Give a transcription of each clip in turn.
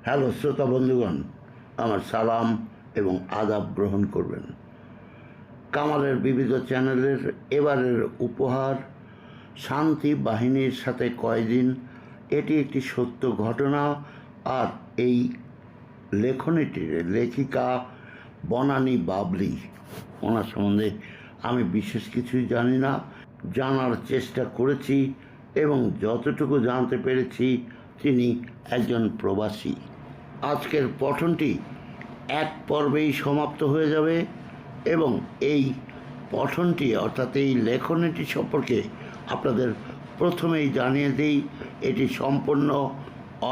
Hello শ্রোতা বন্ধুগণ, আমার সালাম এবং আদাব গ্রহণ করবেন। কামালের বিবিধ চ্যানেলের এবারের উপহার শান্তি বাহিনীর সাথে কয়দিন। এটি একটি সত্য ঘটনা। আর এই লেখনীটির লেখিকা বনানী বাবলি। ওনার সম্বন্ধে আমি বিশেষ কিছুই জানি না, জানার চেষ্টা করেছি এবং যতটুকু জানতে পেরেছি তিনি একজন প্রবাসী। আজকের পঠনটি এক পর্বেই সমাপ্ত হয়ে যাবে এবং এই পঠনটি অর্থাৎ এই লেখনীটি সম্পর্কে আপনাদের প্রথমেই জানিয়ে দিই, এটি সম্পূর্ণ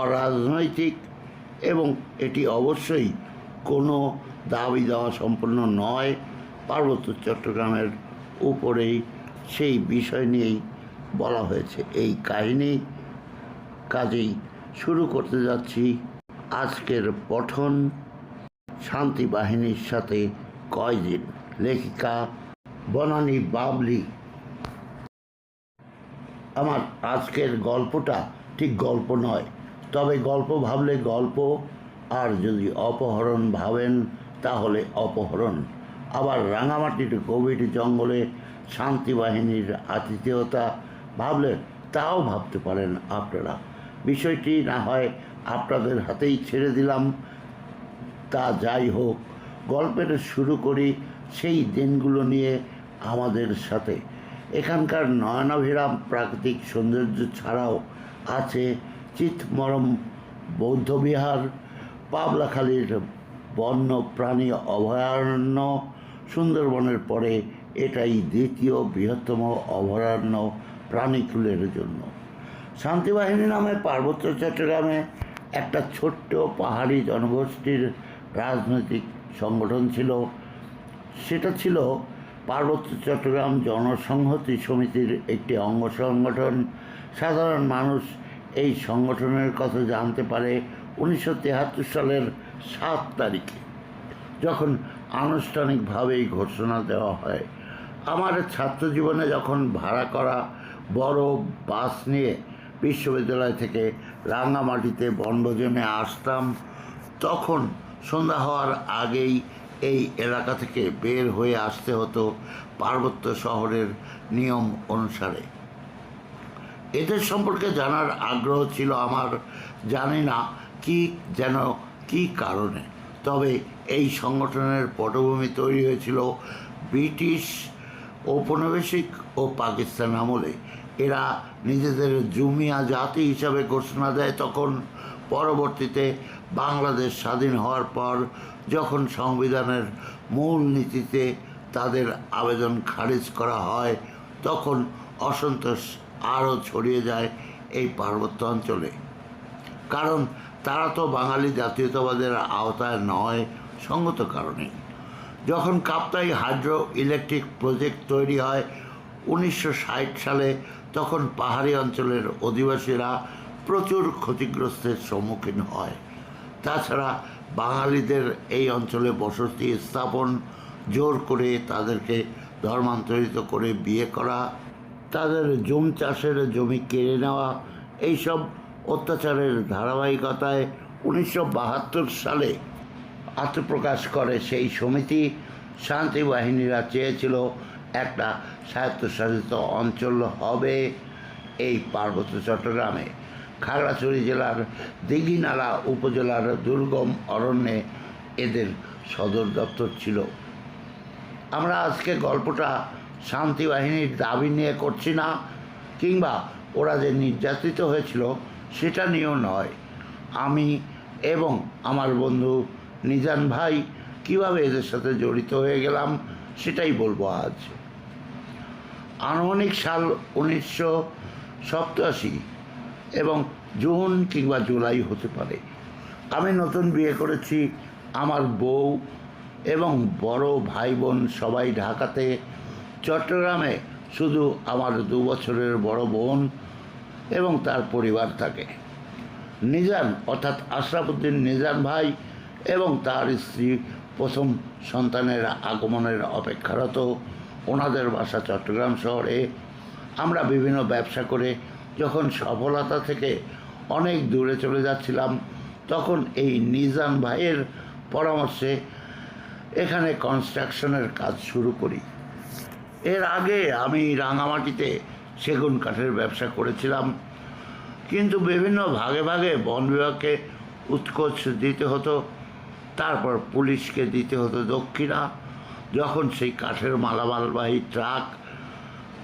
অরাজনৈতিক এবং এটি অবশ্যই কোনো দাবি দেওয়া সম্পূর্ণ নয়। পার্বত্য চট্টগ্রামের উপরেই সেই বিষয় নিয়েই বলা হয়েছে এই কাহিনী। কাজেই শুরু করতে যাচ্ছি আজকের পঠন শান্তি বাহিনীর সাথে কয়দিন। লেখিকা বনানী বাবলি। আমার আজকের গল্পটা ঠিক গল্প নয়, তবে গল্প ভাবলে গল্প, আর যদি অপহরণ ভাবেন তাহলে অপহরণ। আবার রাঙামাটির গভীর জঙ্গলে শান্তি বাহিনীর আতিথেয়তা ভাবলে তাও ভাবতে পারেন আপনারা। বিষয়টি না হয় আপনাদের হাতেই ছেড়ে দিলাম। তা যাই হোক, গল্পের শুরু করি সেই দিনগুলো নিয়ে আমাদের সাথে। এখানকার নয়নাভিরাম প্রাকৃতিক সৌন্দর্য ছাড়াও আছে চিতমরম বৌদ্ধবিহার, পাবলাখালীর বন্য প্রাণী অভয়ারণ্য। সুন্দরবনের পরে এটাই দ্বিতীয় বৃহত্তম অভয়ারণ্য প্রাণীকুলের জন্য। শান্তিবাহিনী নামে পার্বত্য চট্টগ্রামে একটা ছোট্ট পাহাড়ি জনগোষ্ঠীর রাজনৈতিক সংগঠন ছিল। সেটা ছিল পার্বত্য চট্টগ্রাম জনসংহতি সমিতির একটি অঙ্গ সংগঠন। সাধারণ মানুষ এই সংগঠনের কথা জানতে পারে 1973 সালের 7 তারিখে, যখন আনুষ্ঠানিকভাবেই ঘোষণা দেওয়া হয়। আমার ছাত্র জীবনে যখন ভাড়া করা বড় বাস নিয়ে বিশ্ববিদ্যালয় থেকে রাঙামাটিতে বনভোজনে আসতাম, তখন সন্ধ্যা হওয়ার আগেই এই এলাকা থেকে বের হয়ে আসতে হতো পার্বত্য শহরের নিয়ম অনুসারে। এদের সম্পর্কে জানার আগ্রহ ছিল আমার, জানি না কি কারণে। তবে এই সংগঠনের পটভূমি তৈরি হয়েছিল ব্রিটিশ ঔপনিবেশিক ও পাকিস্তান আমলে। এরা নিজেদের জুমিয়া জাতি হিসাবে ঘোষণা দেয় তখন। পরবর্তীতে বাংলাদেশ স্বাধীন হওয়ার পর যখন সংবিধানের মূল নীতিতে তাদের আবেদন খারিজ করা হয়, তখন অসন্তোষ আরও ছড়িয়ে যায় এই পার্বত্য অঞ্চলে। কারণ তারা তো বাঙালি জাতীয়তাবাদের আওতায় নয়, সঙ্গত কারণে। যখন কাপ্তাই হাইড্রো ইলেকট্রিক প্রজেক্ট তৈরি হয় 1960 সালে, তখন পাহাড়ি অঞ্চলের অধিবাসীরা প্রচুর ক্ষতিগ্রস্তের সম্মুখীন হয়। তাছাড়া বাঙালিদের এই অঞ্চলে বসতি স্থাপন, জোর করে তাদেরকে ধর্মান্তরিত করে বিয়ে করা, তাদের জুম চাষের জমি কেড়ে নেওয়া, এইসব অত্যাচারের ধারাবাহিকতায় 1972 সালে আত্মপ্রকাশ করে সেই সমিতি। শান্তি বাহিনীরা চেয়েছিল একটা স্বায়ত্তশাসিত অঞ্চল হবে এই পার্বত্য চট্টগ্রামে। খাগড়াছড়ি জেলার দিঘিনালা উপজেলার দুর্গম অরণ্যে এদের সদর দপ্তর ছিল। আমরা আজকে গল্পটা শান্তি বাহিনীর দাবি নিয়ে করছি না, কিংবা ওরা যে নির্যাতিত হয়েছিল সেটা নিয়েও নয়। আমি এবং আমার বন্ধু নিজান ভাই কীভাবে এদের সাথে জড়িত হয়ে গেলাম সেটাই বলবো আজ। আনুমানিক সাল 1987 এবং জুন কিংবা জুলাই হতে পারে। আমি নতুন বিয়ে করেছি। আমার বউ এবং বড় ভাই বোন সবাই ঢাকাতে। চট্টগ্রামে শুধু আমার 2 বছরের বড় বোন এবং তার পরিবার থাকে। নিজান অর্থাৎ আশরাফুদ্দিন নিজান ভাই এবং তার স্ত্রী প্রথম সন্তানের আগমনের অপেক্ষারত। ওনাদের বাসা চট্টগ্রাম শহরে। আমরা বিভিন্ন ব্যবসা করে যখন সফলতা থেকে অনেক দূরে চলে যাচ্ছিলাম, তখন এই নিজাম ভাইয়ের পরামর্শে এখানে কনস্ট্রাকশনের কাজ শুরু করি। এর আগে আমি রাঙামাটিতে সেগুন কাঠের ব্যবসা করেছিলাম, কিন্তু বিভিন্ন ভাগে ভাগে বন বিভাগকে উৎকোচ দিতে হতো, তারপর পুলিশকে দিতে হতো দক্ষিণা। যখন সেই কাঠের মালামালবাহী ট্রাক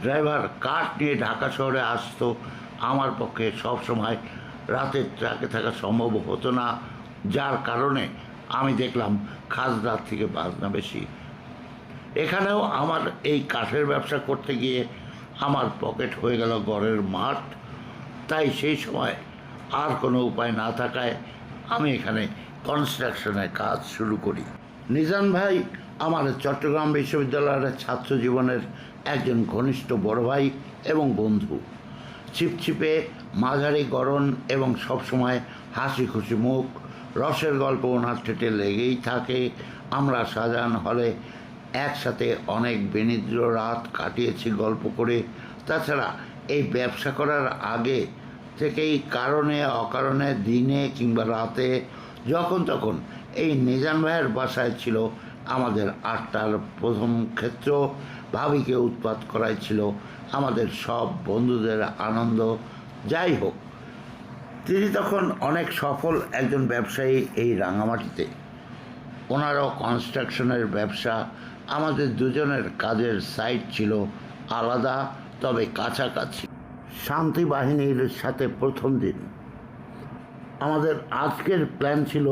ড্রাইভার কাঠ নিয়ে ঢাকা শহরে আসতো, আমার পক্ষে সবসময় রাতের ট্রাকে থাকা সম্ভব হতো না, যার কারণে আমি দেখলাম খাজনার থেকে বাজনা বেশি। এখানেও আমার এই কাঠের ব্যবসা করতে গিয়ে আমার পকেট হয়ে গেল ঘরের মাঠ। তাই সেই সময় আর কোনো উপায় না থাকায় আমি এখানে কনস্ট্রাকশনের কাজ শুরু করি। নিজাম ভাই আমার চট্টগ্রাম বিশ্ববিদ্যালয়ের ছাত্র জীবনের একজন ঘনিষ্ঠ বড় ভাই এবং বন্ধু। ছিপছিপে মাঝারি গড়ন এবং সবসময় হাসি খুশি মুখ, রসের গল্প ওনার ঠেটে লেগেই থাকে। আমরা শাহজাহান হলে একসাথে অনেক বেনিদ্র রাত কাটিয়েছি গল্প করে। তাছাড়া এই ব্যবসা করার আগে থেকেই কারণে অকারণে দিনে কিংবা রাতে যখন তখন এই নিজাম ভাইয়ের বাসায় ছিল আমাদের আড্ডার প্রথম ক্ষেত্র। ভাবিকে উৎপাত করাই ছিল আমাদের সব বন্ধুদের আনন্দ। যাই হোক, তিনি তখন অনেক সফল একজন ব্যবসায়ী এই রাঙামাটিতে। ওনারও কনস্ট্রাকশনের ব্যবসা। আমাদের দুজনের কাজের সাইট ছিল আলাদা তবে কাছাকাছি। শান্তি বাহিনীর সাথে প্রথম দিন আমাদের আজকের প্ল্যান ছিল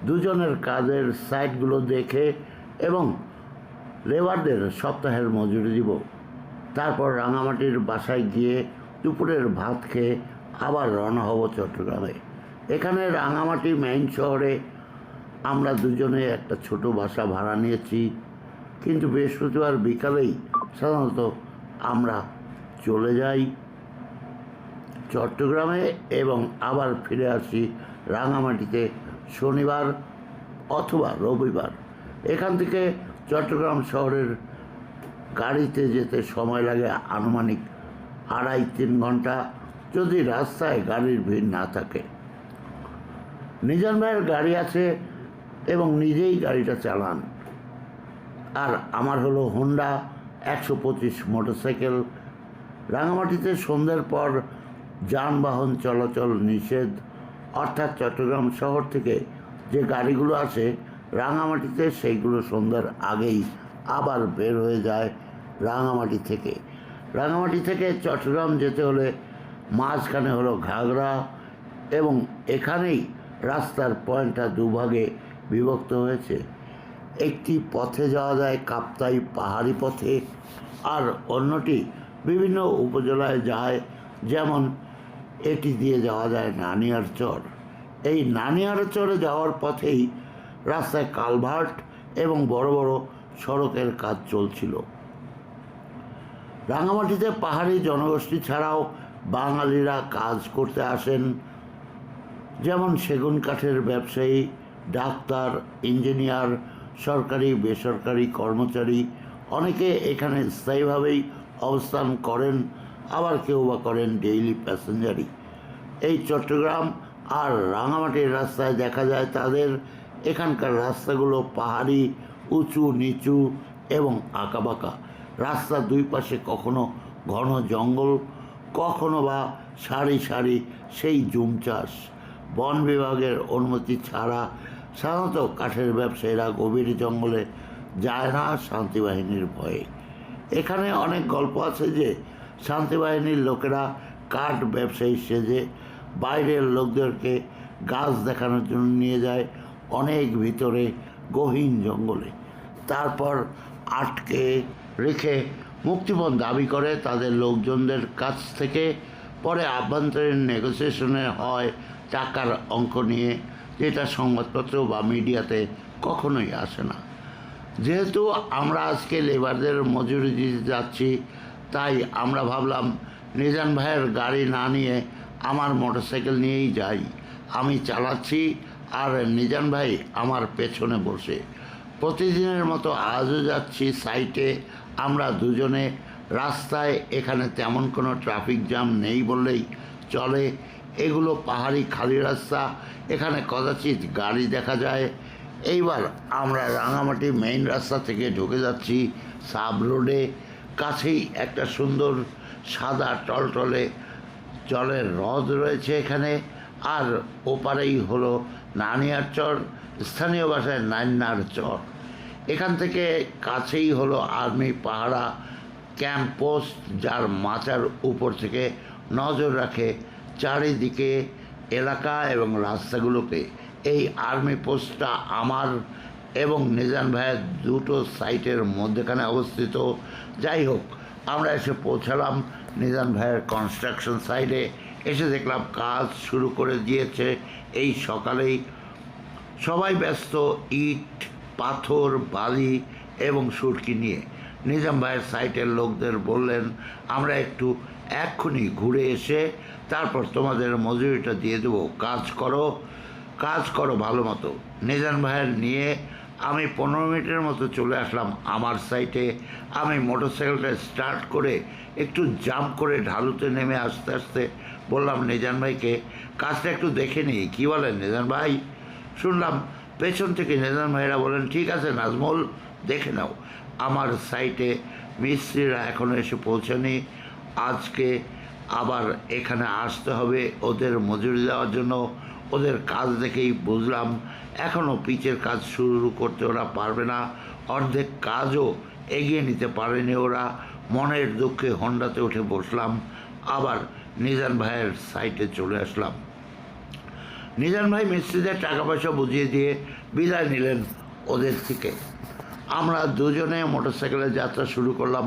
দুজনের কাজের সাইটগুলো দেখে এবং লেবারদের সপ্তাহের মজুরি দিব। তারপর রাঙামাটির বাসায় গিয়ে দুপুরের ভাত খেয়ে আবার রওনা হব চট্টগ্রামে। এখানে রাঙামাটি মেইন শহরে আমরা দুজনে একটা ছোট বাসা ভাড়া নিয়েছি, কিন্তু বৃহস্পতিবার বিকালেই সাধারণত আমরা চলে যাই চট্টগ্রামে এবং আবার ফিরে আসি রাঙামাটিতে শনিবার অথবা রবিবার। এখান থেকে চট্টগ্রাম শহরের গাড়িতে যেতে সময় লাগে আনুমানিক 2.5-3 ঘন্টা, যদি রাস্তায় গাড়ির ভিড় না থাকে। নিজাম ভাইয়ের গাড়ি আছে এবং নিজেই গাড়িটা চালান, আর আমার হলো হোন্ডা 125 মোটরসাইকেল। রাঙামাটিতে সন্ধ্যের পর যানবাহন চলাচল নিষেধ, অর্থাৎ চট্টগ্রাম শহর থেকে যে গাড়িগুলো আসে রাঙামাটিতে সেইগুলো সন্ধ্যার আগেই আবার বের হয়ে যায় রাঙামাটি থেকে। রাঙামাটি থেকে চট্টগ্রাম যেতে হলে মাঝখানে হলো ঘাগড়া, এবং এখানেই রাস্তার পয়েন্টটা দুভাগে বিভক্ত হয়েছে। একটি পথে যাওয়া যায় কাপ্তাই পাহাড়ি পথে, আর অন্যটি বিভিন্ন উপজেলায় যায়, যেমন এটি দিয়ে যাওয়া যায় নানিয়ার চর। এই নানিয়ার চরে যাওয়ার পথেই রাস্তায় কালভার্ট এবং বড় বড় সড়কের কাজ চলছিল। রাঙামাটিতে পাহাড়ি জনগোষ্ঠী ছাড়াও বাঙালিরা কাজ করতে আসেন, যেমন সেগুন কাঠের ব্যবসায়ী, ডাক্তার, ইঞ্জিনিয়ার, সরকারি বেসরকারি কর্মচারী। অনেকে এখানে স্থায়ীভাবেই অবস্থান করেন, আবার কেউ বা করেন ডেইলি প্যাসেঞ্জারি। এই চট্টগ্রাম আর রাঙামাটির রাস্তায় দেখা যায় তাদের। এখানকার রাস্তাগুলো পাহাড়ি, উঁচু নিচু এবং আঁকাবাঁকা। রাস্তার দুই পাশে কখনো ঘন জঙ্গল, কখনো বা সারি সারি সেই জুম চাষ। বন বিভাগের অনুমতি ছাড়া সাধারণত কাঠের ব্যবসায়ীরা গভীর জঙ্গলে যায় না শান্তিবাহিনীর ভয়ে। এখানে অনেক গল্প আছে যে শান্তিবাহিনীর লোকেরা কাঠ ব্যবসায়ী সেজে বাইরের লোকদেরকে গাছ দেখানোর জন্য নিয়ে যায় অনেক ভিতরে গহীন জঙ্গলে, তারপর আটকে রেখে মুক্তিপণ দাবি করে তাদের লোকজনদের কাছ থেকে। পরে আভ্যন্তরীণ নেগোসিয়েশনে হয় টাকার অঙ্ক নিয়ে, যেটা সংবাদপত্র বা মিডিয়াতে কখনোই আসে না। যেহেতু আমরা আজকে লেবারদের মজুরি দিতে যাচ্ছি, তাই আমরা ভাবলাম নিজাম ভাইয়ের গাড়ি না নিয়ে আমার মোটরসাইকেল নিয়েই যাই। আমি চালাচ্ছি আর নিজাম ভাই আমার পেছনে বসে। প্রতিদিনের মতো আজও যাচ্ছি সাইটে আমরা দুজনে। রাস্তায় এখানে তেমন কোনো ট্রাফিক জ্যাম নেই বললেই চলে। এগুলো পাহাড়ি খালি রাস্তা, এখানে কদাচিৎ গাড়ি দেখা যায়। এইবার আমরা রাঙামাটি মেইন রাস্তা থেকে ঢুকে যাচ্ছি সাব রোডে। কাছেই একটা সুন্দর সাদা টলটলে জলের হ্রদ রয়েছে এখানে, আর ওপারেই হলো নানিয়ার চর, স্থানীয় ভাষায় নান্নার চর। এখান থেকে কাছেই হলো আর্মি পাহারা ক্যাম্প পোস্ট, যার মাচার উপর থেকে নজর রাখে চারিদিকে এলাকা এবং রাস্তাগুলোকে। এই আর্মি পোস্টটা আমার এবং নিজান ভাইয়ের দুটো সাইটের মধ্যেখানে অবস্থিত। যাই হোক, আমরা এসে পৌঁছালাম নিজান ভাইয়ের কনস্ট্রাকশন সাইটে। এসে দেখলাম কাজ শুরু করে দিয়েছে এই সকালেই। সবাই ব্যস্ত ইট, পাথর, বালি এবং সুরকি নিয়ে। নিজাম ভাইয়ের সাইটের লোকদের বললেন, আমরা একটু এক্ষুনি ঘুরে এসে তারপর তোমাদের মজুরিটা দিয়ে দেবো, কাজ করো ভালো মতো। নিজাম ভাইয়ের নিয়ে আমি 15 মিনিটের মতো চলে আসলাম আমার সাইটে। আমি মোটরসাইকেলটা স্টার্ট করে একটু জাম্প করে ঢালুতে নেমে আস্তে আস্তে বললাম নিজান ভাইকে, কাজটা একটু দেখে নিই, কী বলেন নিজান ভাই? শুনলাম পেছন থেকে নিজান ভাইরা বলেন, ঠিক আছে নাজমুল, দেখে নাও। আমার সাইটে মিস্ত্রিরা এখনও এসে পৌঁছায়নি। আজকে আবার এখানে আসতে হবে ওদের মজুরি দেওয়ার জন্য। ওদের কাজ দেখেই বুঝলাম এখনও পিচের কাজ শুরু করতে ওরা পারবে না, অর্ধেক কাজও এগিয়ে নিতে পারেনি ওরা। মনের দুঃখে হন্ডাতে উঠে বসলাম, আবার নিজান ভাইয়ের সাইটে চলে আসলাম। নিজান ভাই মিস্ত্রিদের টাকা পয়সা বুঝিয়ে দিয়ে বিদায় নিলেন ওদের থেকে। আমরা দুজনে মোটরসাইকেলের যাত্রা শুরু করলাম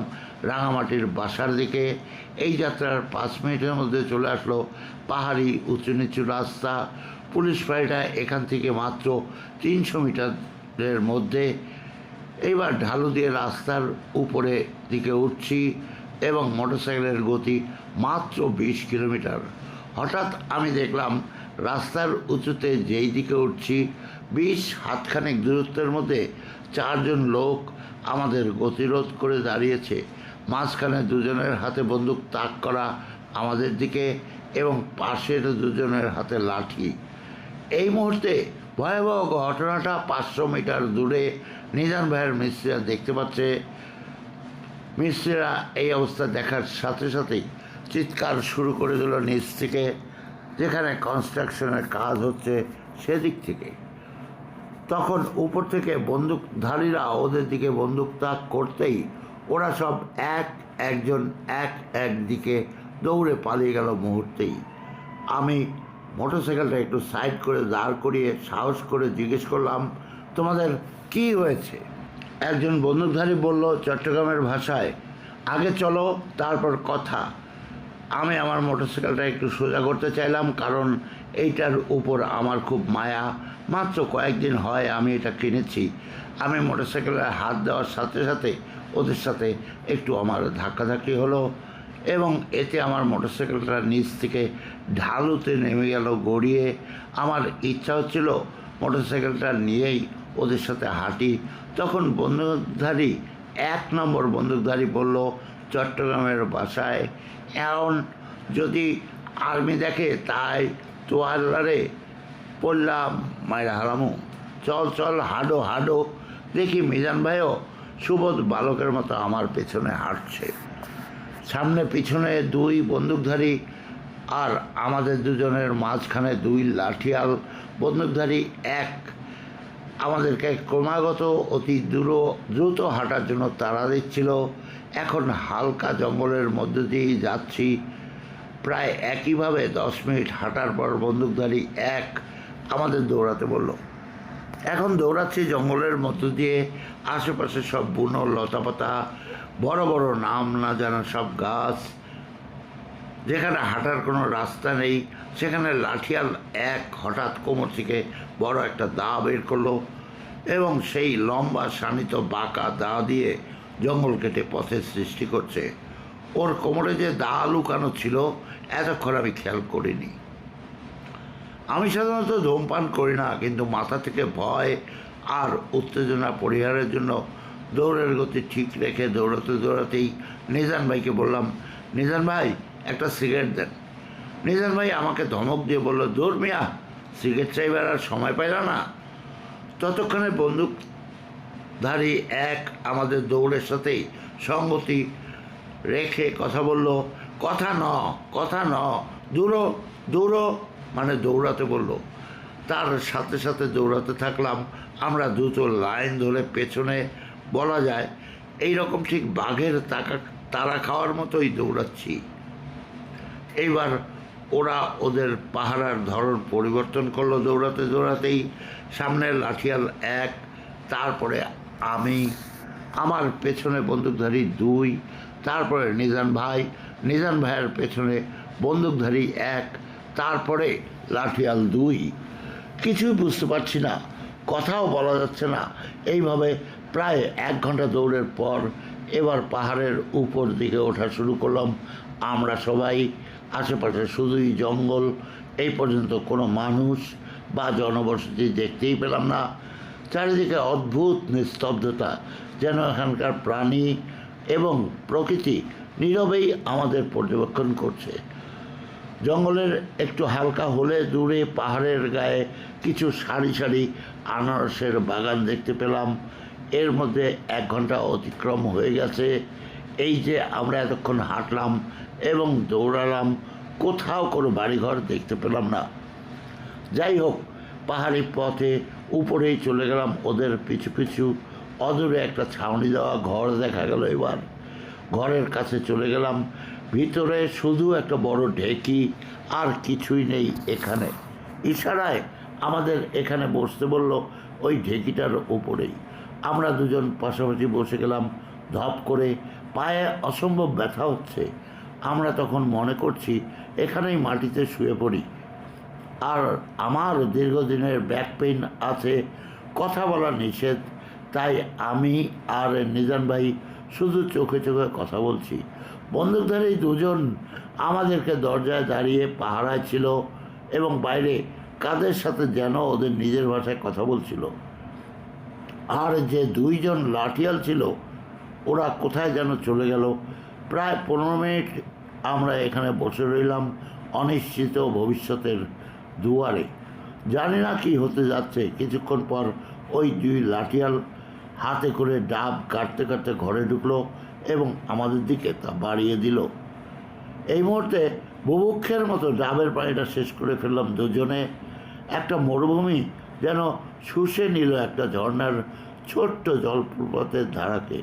রাঙামাটির বাসার দিকে। এই যাত্রার 5 মিনিটের মধ্যে চলে আসলো পাহাড়ি উঁচু নিচু রাস্তা। পুলিশ ফাঁড়িটা এখান থেকে মাত্র 300 মিটারের মধ্যে। এইবার ঢালু দিয়ে রাস্তার উপরে দিকে উঠছি এবং মোটরসাইকেলের গতি মাত্র 20 কিলোমিটার। হঠাৎ আমি দেখলাম রাস্তার উঁচুতে যেই দিকে উঠছি 20 হাতখানেক দূরত্বের মধ্যে 4 জন লোক আমাদের গতিরোধ করে দাঁড়িয়েছে। মাঝখানে দুজনের হাতে বন্দুক তাক করা আমাদের দিকে এবং পাশের দুজনের হাতে লাঠি। এই মুহূর্তে ভয়াবহ ঘটনাটা 500 মিটার দূরে নিজান ভাইয়ের মিস্ত্রিরা দেখতে পাচ্ছে। মিস্ত্রিরা এই অবস্থা দেখার সাথে সাথেই চিৎকার শুরু করে দিল নিচ থেকে, যেখানে কনস্ট্রাকশনের কাজ হচ্ছে সেদিক থেকে। তখন উপর থেকে বন্দুকধারীরা ওদের দিকে বন্দুক তাক করতেই ওরা সব একজন এক দিকে দৌড়ে পালিয়ে গেল মুহূর্তেই। আমি মোটরসাইকেলটা একটু সাইড করে দাঁড় করিয়ে সাহস করে জিজ্ঞেস করলাম, তোমাদের কি হয়েছে? একজন বন্দুকধারী বলল চট্টগ্রামের ভাষায়, আগে চলো তারপর কথা। আমি আমার মোটরসাইকেলটা একটু সোজা করতে চাইলাম, কারণ এইটার উপর আমার খুব মায়া। মাত্র কয়েকদিন হয় আমি এটা কিনেছি। আমি মোটরসাইকেলে হাত দেওয়ার সাথে সাথে ওদের সাথে একটু আমার ধাক্কাধাক্কি হলো এবং এতে আমার মোটরসাইকেলটা নিচ থেকে ঢালুতে নেমে গেল গড়িয়ে। আমার ইচ্ছা হচ্ছিল মোটরসাইকেলটা নিয়েই ওদের সাথে হাঁটি। তখন বন্দুকধারী 1 নম্বর বন্দুকধারী বলল চট্টগ্রামের ভাষায়, এখন যদি আর্মি দেখে তাই তোয়ারে পড়লাম মায়ের হারামু, চল হাঁটো। দেখি মিজান ভাইও সুবোধ বালকের মতো আমার পেছনে হাঁটছে। সামনে পিছনে 2 বন্দুকধারী আর আমাদের দুজনের মাঝখানে 2 লাঠিয়াল বন্দুকধারী। আমাদেরকে ক্রমাগত অতি দ্রুত হাঁটার জন্য তাড়া দিচ্ছিল। এখন হালকা জঙ্গলের মধ্যে দিয়েই যাচ্ছি। প্রায় একইভাবে 10 মিনিট হাঁটার পর বন্দুকধারী আমাদের দৌড়াতে বলল। এখন দৌড়াচ্ছি জঙ্গলের মধ্য দিয়ে, আশেপাশে সব বুনো লতাপাতা, বড় বড় নাম না জানা সব গাছ। যেখানে হাঁটার কোনো রাস্তা নেই সেখানে লাঠিয়াল হঠাৎ কোমর থেকে বড় একটা দা বের করলো এবং সেই লম্বা শানিত বাঁকা দা দিয়ে জঙ্গল কেটে পথের সৃষ্টি করছে। ওর কোমরে যে দা লুকানো ছিল এতক্ষণ আমি খেয়াল করিনি। আমি সাধারণত ধূমপান করি না, কিন্তু মাথা থেকে ভয় আর উত্তেজনা পরিহারের জন্য দৌড়ের গতি ঠিক রেখে দৌড়াতেই নিজান ভাইকে বললাম, নিজান ভাই একটা সিগারেট দেন। নিজান ভাই আমাকে ধমক দিয়ে বলল, দূর মিয়া, সিগারেট চাইবার আর সময় পাইল না। ততক্ষণে বন্দুকধারী এক আমাদের দৌড়ের সাথেই সঙ্গতি রেখে কথা বলল, কথা ন, দৌড়ো দৌড়ো, মানে দৌড়াতে বলল। তার সাথে সাথে দৌড়াতে থাকলাম। আমরা দুটো লাইন ধরে পেছনে, বলা যায় এই রকম ঠিক বাঘের তারা খাওয়ার মতোই দৌড়াচ্ছি। এইবার ওরা ওদের পাহারার ধরন পরিবর্তন করলো। দৌড়াতে দৌড়াতেই সামনের লাঠিয়াল এক, তারপরে আমি, আমার পেছনে বন্দুকধারী দুই, তারপরে নিজান ভাইয়ের পেছনে বন্দুকধারী এক, তারপরে লাঠিয়াল দুই। কিছুই বুঝতে পারছি না, কথাও বলা যাচ্ছে না। এইভাবে প্রায় 1 ঘন্টা দৌড়ের পর এবার পাহাড়ের উপর দিকে ওঠা শুরু করলাম। আমরা সবাই, আশেপাশে শুধুই জঙ্গল। এই পর্যন্ত কোনো মানুষ বা জনবসতি দেখতেই পেলাম না। চারিদিকে অদ্ভুত নিস্তব্ধতা, যেন এখানকার প্রাণী এবং প্রকৃতি নীরবেই আমাদের পর্যবেক্ষণ করছে। জঙ্গলের একটু হালকা হলে দূরে পাহাড়ের গায়ে কিছু সারি সারি আনারসের বাগান দেখতে পেলাম। এর মধ্যে 1 ঘন্টা অতিক্রম হয়ে গেছে। এই যে আমরা এতক্ষণ হাঁটলাম এবং দৌড়ালাম, কোথাও কোনো বাড়িঘর দেখতে পেলাম না। যাই হোক, পাহাড়ি পথে উপরেই চলে গেলাম ওদের পিছু পিছু। অদূরে একটা ছাউনি দেওয়া ঘর দেখা গেল। এবার ঘরের কাছে চলে গেলাম। ভিতরে শুধু একটা বড় ঢেকি, আর কিছুই নেই এখানে। ইশারায় আমাদের এখানে বসতে বলল, ওই ঢেকিটার উপরেই। আমরা দুজন পাশাপাশি বসে গেলাম। ধপ করে পায়ে অসম্ভব ব্যথা হচ্ছে। আমরা তখন মনে করছি এখানেই মাটিতে শুয়ে পড়ি। আর আমার দীর্ঘদিনের ব্যাক পেইন আছে, কথা বলা নিষেধ। তাই আমি আর নিজান ভাই শুধু চোখে চোখে কথা বলছি। বন্দুকধারী দুজন আমাদেরকে দরজায় দাঁড়িয়ে পাহারায় ছিল এবং বাইরে কাদের সাথে যেন ওদের নিজের ভাষায় কথা বলছিল। আর যে 2 জন লাঠিয়াল ছিল, ওরা কোথায় যেন চলে গেল। প্রায় 15 মিনিট আমরা এখানে বসে রইলাম অনিশ্চিত ভবিষ্যতের দুয়ারে। জানি না কি হতে যাচ্ছে। কিছুক্ষণ পর ওই 2 লাঠিয়াল হাতে করে ডাব কাটতে কাটতে ঘরে ঢুকলো এবং আমাদের দিকে তা বাড়িয়ে দিল। এই মুহূর্তে বুভুক্ষের মতো ডাবের পানিটা শেষ করে ফেললাম দুজনে। একটা মরুভূমি যেন শুষে নিল একটা ঝর্ণার ছোট্ট জলপ্রপাতের ধারাকে।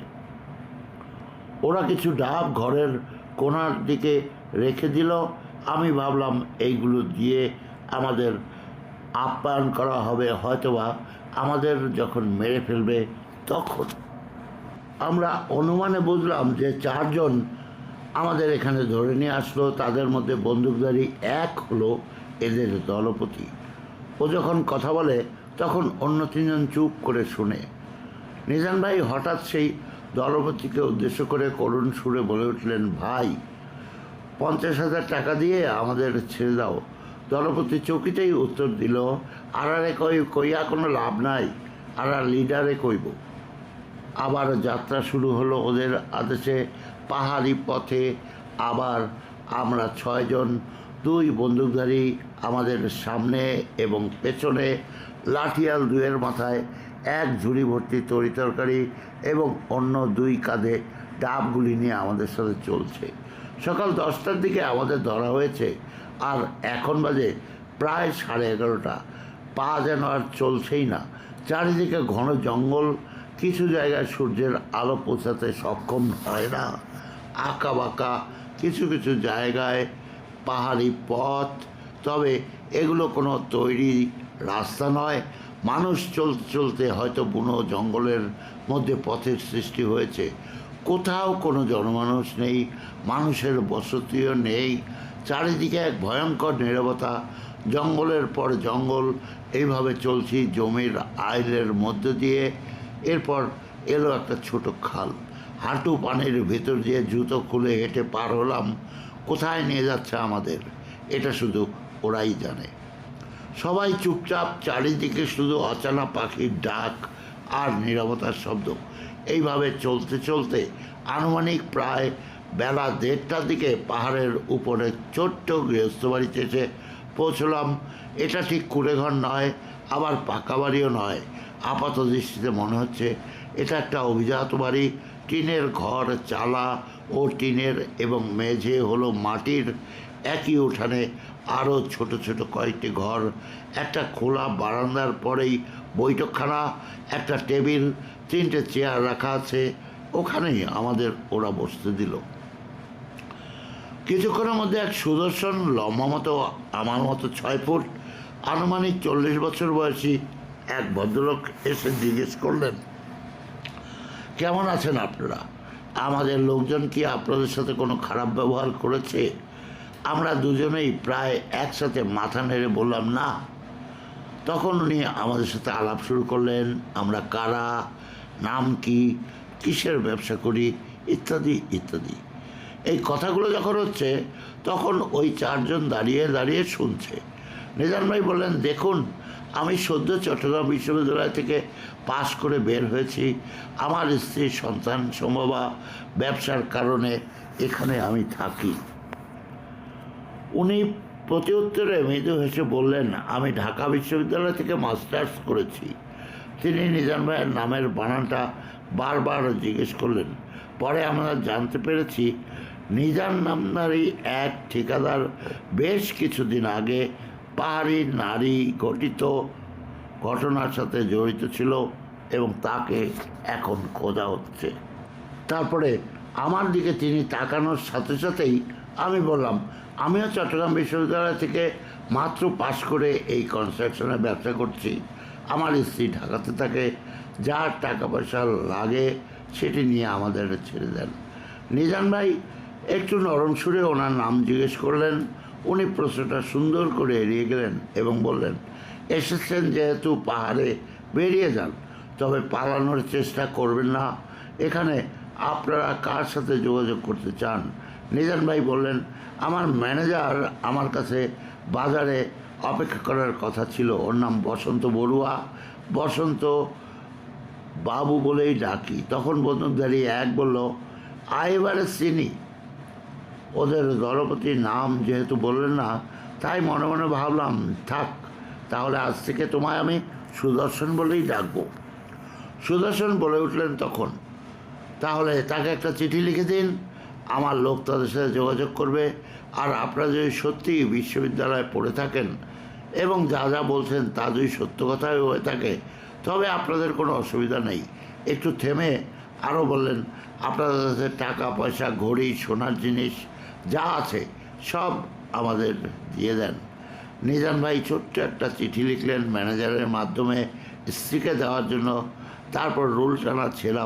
ওরা কিছু ডাব ঘরের কোণার দিকে রেখে দিল। আমি ভাবলাম এইগুলো দিয়ে আমাদের আপ্যায়ন করা হবে, হয়তোবা আমাদের যখন মেরে ফেলবে তখন। আমরা অনুমানে বুঝলাম যে 4 জন আমাদের এখানে ধরে নিয়ে আসলো। তাদের মধ্যে বন্দুকধারী এক হলো এদের দলপতি। ও যখন কথা বলে তখন অন্য 3 জন চুপ করে শুনে। নিজান ভাই হঠাৎ সেই দলপতিকে উদ্দেশ্য করে করুণ সুরে বলে উঠলেন, ভাই, 50,000 টাকা দিয়ে আমাদের ছেড়ে দাও। দলপতি চকিতেই উত্তর দিল, আরে কইয়া কোনো লাভ নাই, আর লিডারে কইব। আবার যাত্রা শুরু হলো ওদের আদেশে। পাহাড়ি পথে আবার আমরা 6 জন, 2 বন্দুকধারী আমাদের সামনে এবং পেছনে, লাঠিয়াল 2-এর মাথায় 1 ঝুড়ি ভর্তি তরিতরকারি এবং অন্য 2 কাঁধে ডাবগুলি নিয়ে আমাদের সাথে চলছে। সকাল 10টার দিকে আমাদের ধরা হয়েছে, আর এখন বাজে প্রায় 11:30। পা যেন আর চলছেই না। চারিদিকে ঘন জঙ্গল, কিছু জায়গায় সূর্যের আলো পৌঁছাতে সক্ষম হয় না। আঁকা বাঁকা কিছু কিছু জায়গায় পাহাড়ি পথ, তবে এগুলো কোনো তৈরি রাস্তা নয়। মানুষ চলতে চলতে হয়তো বুনো জঙ্গলের মধ্যে পথের সৃষ্টি হয়েছে। কোথাও কোনো জনমানুষ নেই, মানুষের বসতিও নেই। চারিদিকে এক ভয়ঙ্কর নীরবতা, জঙ্গলের পর জঙ্গল। এইভাবে চলছি জমির আইলের মধ্য দিয়ে। এরপর এলো একটা ছোট খাল। হাঁটু পানির ভেতর দিয়ে জুতো খুলে হেঁটে পার হলাম। কোথায় নিয়ে যাচ্ছে আমাদের এটা শুধু ওরাই জানে। সবাই চুপচাপ, চারিদিকে শুধু অচেনা পাখির ডাক আর নীরবতার শব্দ। এইভাবে চলতে চলতে আনুমানিক প্রায় বেলা 1:30টার দিকে পাহাড়ের উপরে ছোট্ট গৃহস্থ বাড়িতে এসে পৌঁছলাম। এটা ঠিক কুঁড়েঘর নয়, আবার পাকা বাড়িও নয়। আপাত দৃষ্টিতে মনে হচ্ছে এটা একটা অভিজাত বাড়ি। টিনের ঘর, চালা ও টিনের এবং মেঝে হলো মাটির। একই উঠানে আরও ছোট ছোট কয়েকটি ঘর। একটা খোলা বারান্দার পরেই বৈঠকখানা, একটা টেবিল, 3টে চেয়ার রাখা আছে। ওখানেই আমাদের ওরা বসতে দিল। কিছুক্ষণের মধ্যে এক সুদর্শন, লম্বা মতো আমার মতো 6 ফুট, আনুমানিক 40 বছর বয়সী এক ভদ্রলোক এসে জিজ্ঞেস করলেন, কেমন আছেন আপনারা? আমাদের লোকজন কি আপনাদের সাথে কোনো খারাপ ব্যবহার করেছে? আমরা দুজনেই প্রায় একসাথে মাথা নেড়ে বললাম না। তখন উনি আমাদের সাথে আলাপ শুরু করলেন, আমরা কারা, নাম কি, কিসের ব্যবসা করি, ইত্যাদি ইত্যাদি। এই কথাগুলো যখন হচ্ছে তখন ওই 4 জন দাঁড়িয়ে দাঁড়িয়ে শুনছে। নিজাম ভাই বললেন, দেখুন, আমি সদ্য চট্টগ্রাম বিশ্ববিদ্যালয় থেকে পাশ করে বের হয়েছি। আমার স্ত্রীর সন্তান সম্ভবা ব্যবসার কারণে এখানে আমি থাকি। উনি প্রতি উত্তরে মৃদু হেসে বললেন, আমি ঢাকা বিশ্ববিদ্যালয় থেকে মাস্টার্স করেছি। তিনি নিজাম ভাইয়ের নামের বানানটা বারবার জিজ্ঞেস করলেন। পরে আমরা জানতে পেরেছি নিজাম নামধারী এক ঠিকাদার বেশ কিছুদিন আগে পাহাড়ি নারী ঘটিত ঘটনার সাথে জড়িত ছিল এবং তাকে এখন খোঁজা হচ্ছে। তারপরে আমার দিকে তিনি তাকানোর সাথে সাথেই আমি বললাম, আমিও চট্টগ্রাম বিশ্ববিদ্যালয় থেকে মাত্র পাশ করে এই কনস্ট্রাকশনের ব্যবসা করছি। আমার স্ত্রী ঢাকাতে থাকে। যার টাকা পয়সা লাগে সেটি নিয়ে আমাদের ছেড়ে দেন। নিজাম ভাই একটু নরম সুরে ওনার নাম জিজ্ঞেস করলেন। উনি প্রশ্নটা সুন্দর করে এড়িয়ে গেলেন এবং বললেন, এসেছেন যেহেতু পাহাড়ে, বেরিয়ে যান, তবে পালানোর চেষ্টা করবেন না। এখানে আপনারা কার সাথে যোগাযোগ করতে চান? নিজাম ভাই বললেন, আমার ম্যানেজার আমার কাছে বাজারে অপেক্ষা করার কথা ছিল। ওর নাম বসন্ত বড়ুয়া, বসন্ত বাবু বলেই ডাকি। তখন বন্দুকধারী এক বলল, এবারে চিনি। ওদের দলপতির নাম যেহেতু বললেন না, তাই মনে মনে ভাবলাম, থাক, তাহলে আজ থেকে তোমায় আমি সুদর্শন বলেই ডাকবো। সুদর্শন বলে উঠলেন তখন, তাহলে তাকে একটা চিঠি লিখে দিন, আমার লোক তাদের সাথে যোগাযোগ করবে। আর আপনারা যদি সত্যিই বিশ্ববিদ্যালয়ে পড়ে থাকেন এবং যা যা বলছেন তা যদি সত্য কথাই হয়ে থাকে, তবে আপনাদের কোনো অসুবিধা নেই। একটু থেমে আরও বললেন, আপনাদের কাছে টাকা পয়সা, ঘড়ি, সোনার জিনিস যা আছে সব আমাদের দিয়ে দেন। নিজাম ভাই ছোট্ট একটা চিঠি লিখলেন ম্যানেজারের মাধ্যমে স্ত্রীকে দেওয়ার জন্য। তারপর রোল টানা ছেঁড়া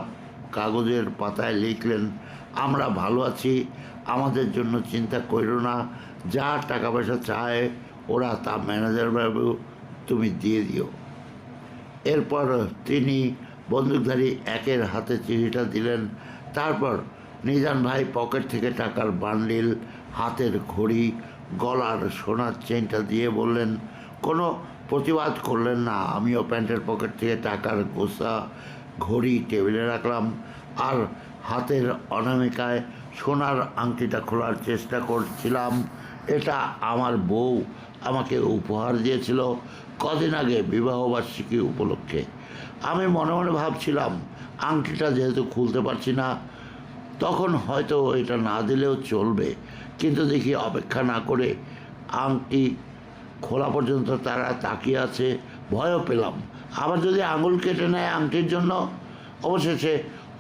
কাগজের পাতায় লিখলেন, আমরা ভালো আছি, আমাদের জন্য চিন্তা করো না। যা টাকা পয়সা চায় ওরা তা ম্যানেজার বাবু তুমি দিয়ে দিও। এরপর তিনি বন্দুকধারী একের হাতে চিঠিটা দিলেন। তারপর নিজাম ভাই পকেট থেকে টাকার বান্ডিল, হাতের ঘড়ি, গলার সোনার চেনটা দিয়ে বললেন, কোনো প্রতিবাদ করলেন না। আমিও প্যান্টের পকেট থেকে টাকার গোছা ঘড়ি টেবিলে রাখলাম আর হাতের অনামিকায় সোনার আংটিটা খোলার চেষ্টা করছিলাম। এটা আমার বউ আমাকে উপহার দিয়েছিল কদিন আগে বিবাহবার্ষিকী উপলক্ষে। আমি মনে মনে ভাবছিলাম, আংটিটা যেহেতু খুলতে পারছি না, তখন হয়তো এটা না দিলেও চলবে। কিন্তু দেখি অপেক্ষা না করে আংটি খোলা পর্যন্ত তারা তাকিয়ে আছে। ভয়ও পেলাম, আবার যদি আঙুল কেটে নেয় আংটির জন্য। অবশেষে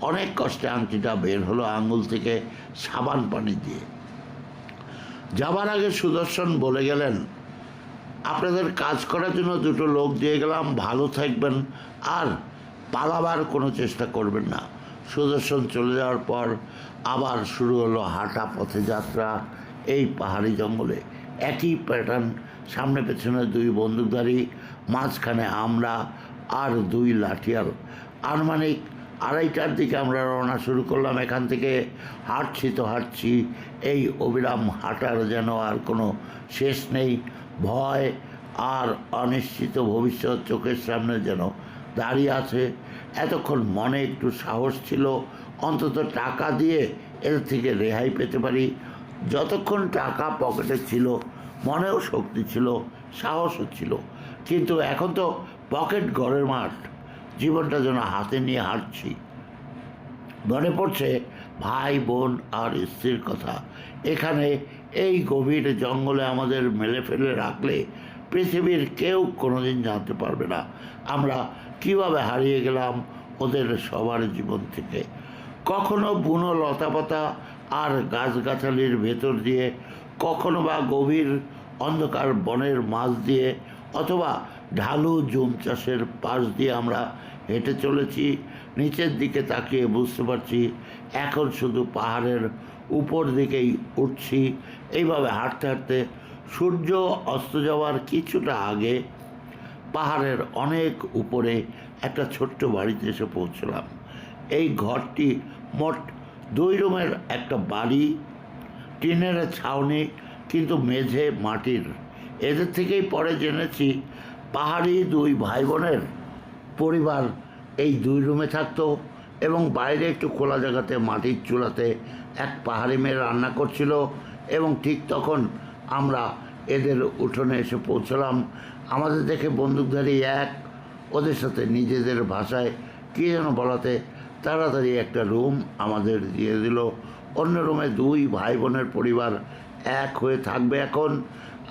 অনেক কষ্টে আংটিটা বের হলো আঙুল থেকে সাবান পানি দিয়ে। যাবার আগে সুদর্শন বলে গেলেন, আপনাদের কাজ করার জন্য 2টো লোক দিয়ে গেলাম, ভালো থাকবেন আর পালাবার কোনো চেষ্টা করবেন না। সুদর্শন চলে যাওয়ার পর আবার শুরু হলো হাঁটা পথে যাত্রা এই পাহাড়ি জঙ্গলে। একই প্যাটার্ন, সামনে পেছনে 2 বন্দুকধারী, মাঝখানে আমরা আর 2 লাঠিয়াল। আনুমানিক 2:30টার দিকে আমরা রওনা শুরু করলাম এখান থেকে। হাঁটছি তো হাঁটছি, এই অবিরাম হাঁটার যেন আর কোনো শেষ নেই। ভয় আর অনিশ্চিত ভবিষ্যৎ চোখের সামনে যেন দাঁড়িয়ে আছে। এতক্ষণ মনে একটু সাহস ছিল, অন্তত টাকা দিয়ে এদের থেকে রেহাই পেতে পারি। যতক্ষণ টাকা পকেটে ছিল, মনেও শক্তি ছিল, সাহসও ছিল, কিন্তু এখন তো পকেট ঘরের মাঠ, জীবনটা যেন হাতে নিয়ে হাঁটছি। মনে পড়ছে ভাই বোন আর স্ত্রীর কথা। এখানে এই গভীর জঙ্গলে আমাদের মেলে ফেলে রাখলে পৃথিবীর কেউ কোনোদিন জানতে পারবে না আমরা কিভাবে হারিয়ে গেলাম ওদের সবার জীবন থেকে। কখনো বুনো লতাপাতা আর গাছগাছালির ভেতর দিয়ে, কখনো বা গভীর অন্ধকার বনের মাঝ দিয়ে, অথবা ঢালু জুম চাষের পাশ দিয়ে আমরা হেঁটে চলেছি। নিচের দিকে তাকিয়ে বুঝতে পারছি এখন শুধু পাহাড়ের উপর দিকেই উঠছি। এইভাবে হাঁটতে হাঁটতে সূর্য অস্ত যাওয়ার কিছুটা আগে পাহাড়ের অনেক উপরে একটা ছোট্ট বাড়িতে এসে পৌঁছলাম। এই ঘরটি মোট 2 রুমের একটা বাড়ি, টিনের ছাউনি, কিন্তু মেঝে মাটির। এদের থেকেই পরে জেনেছি পাহাড়ি 2 ভাই বোনের পরিবার এই 2 রুমে থাকতো, এবং বাইরে একটু খোলা জায়গাতে মাটির চুলাতে এক পাহাড়ি মেয়ে রান্না করছিল। এবং ঠিক তখন আমরা এদের উঠোনে এসে পৌঁছলাম। আমাদের দেখে বন্দুকধারী এক ওদের সাথে নিজেদের ভাষায় কী যেন বলাতে তাড়াতাড়ি একটা রুম আমাদের দিয়ে দিল। অন্য রুমে 2 ভাই বোনের পরিবার এক হয়ে থাকবে এখন।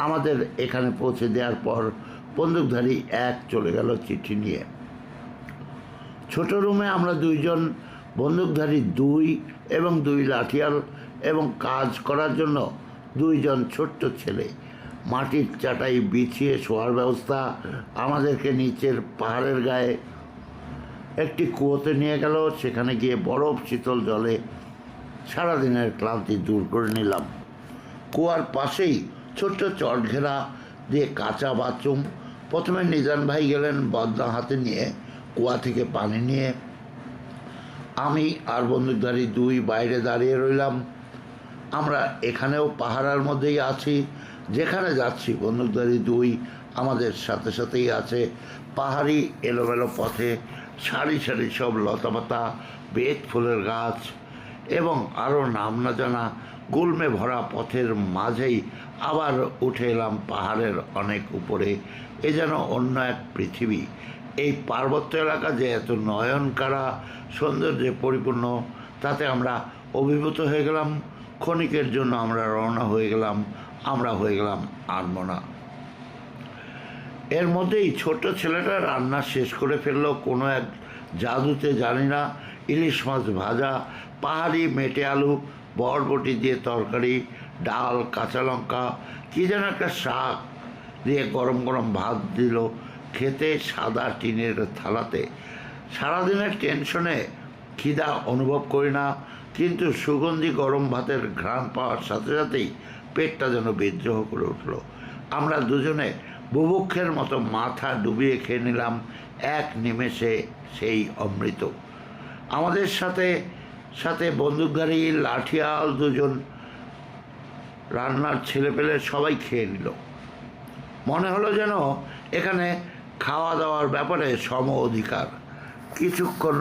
আমাদের এখানে পৌঁছে দেওয়ার পর বন্দুকধারী এক চলে গেল চিঠি নিয়ে। ছোট রুমে আমরা 2 জন, বন্দুকধারী 2 এবং 2 লাঠিয়াল, এবং কাজ করার জন্য 2 জন ছোট্ট ছেলে। মাটির চাটাই বিছিয়ে শোয়ার ব্যবস্থা। আমাদেরকে নিচের পাহাড়ের গায়ে একটি কুয়োতে নিয়ে গেল। সেখানে গিয়ে বরফ শীতল জলে সারাদিনের ক্লান্তি দূর করে নিলাম। কুয়ার পাশেই ছোট্ট চটঘেরা দিয়ে কাঁচা বাথরুম। প্রথমে নিজান ভাই গেলেন বদনা হাতে নিয়ে কুয়া থেকে পানি নিয়ে। আমি আর বন্দুকধারী 2 বাইরে দাঁড়িয়ে রইলাম। আমরা এখানেও পাহাড়ের মধ্যেই আছি। যেখানে যাচ্ছি বন্দুকধারী 2 আমাদের সাথে সাথেই আছে। পাহাড়ি এলোমেলো পথে সারি সারি সব লতাপাতা, বেত ফুলের গাছ, এবং আরও নাম না জানা গুল্মে ভরা পথের মাঝেই আবার উঠে এলাম পাহাড়ের অনেক উপরে। এ যেন অন্য এক পৃথিবী। এই পার্বত্য এলাকা যে এত নয়নকাড়া সৌন্দর্যে পরিপূর্ণ, তাতে আমরা অভিভূত হয়ে গেলাম। ক্ষণিকের জন্য আমরা রওনা হয়ে গেলাম। আমরা হয়ে গেলাম আনমনা। এর মধ্যেই ছোট্ট ছেলেটা রান্না শেষ করে ফেললো কোনো এক জাদুতে, জানি না। ইলিশ মাছ ভাজা, পাহাড়ি মেটে আলু, বরবটি দিয়ে তরকারি, ডাল, কাঁচা লঙ্কা, কী যেন একটা শাক দিয়ে গরম গরম ভাত দিল খেতে সাদা টিনের থালাতে। সারাদিনের টেনশনে খিদা অনুভব করি না, কিন্তু সুগন্ধি গরম ভাতের ঘ্রাণ পাওয়ার সাথে সাথেই পেটটা যেন বিদ্রোহ করে উঠল। আমরা দুজনে বুভুক্ষের মতো মাথা ডুবিয়ে খেয়ে নিলাম এক নিমেষে সেই অমৃত। আমাদের সাথে সাথে বন্দুকধারী, লাঠিয়াল 2 জন, রান্নার ছেলেপেলে সবাই খেয়ে নিল। মনে হলো যেন এখানে খাওয়া দাওয়ার ব্যাপারে সম অধিকার। কিছুক্ষণ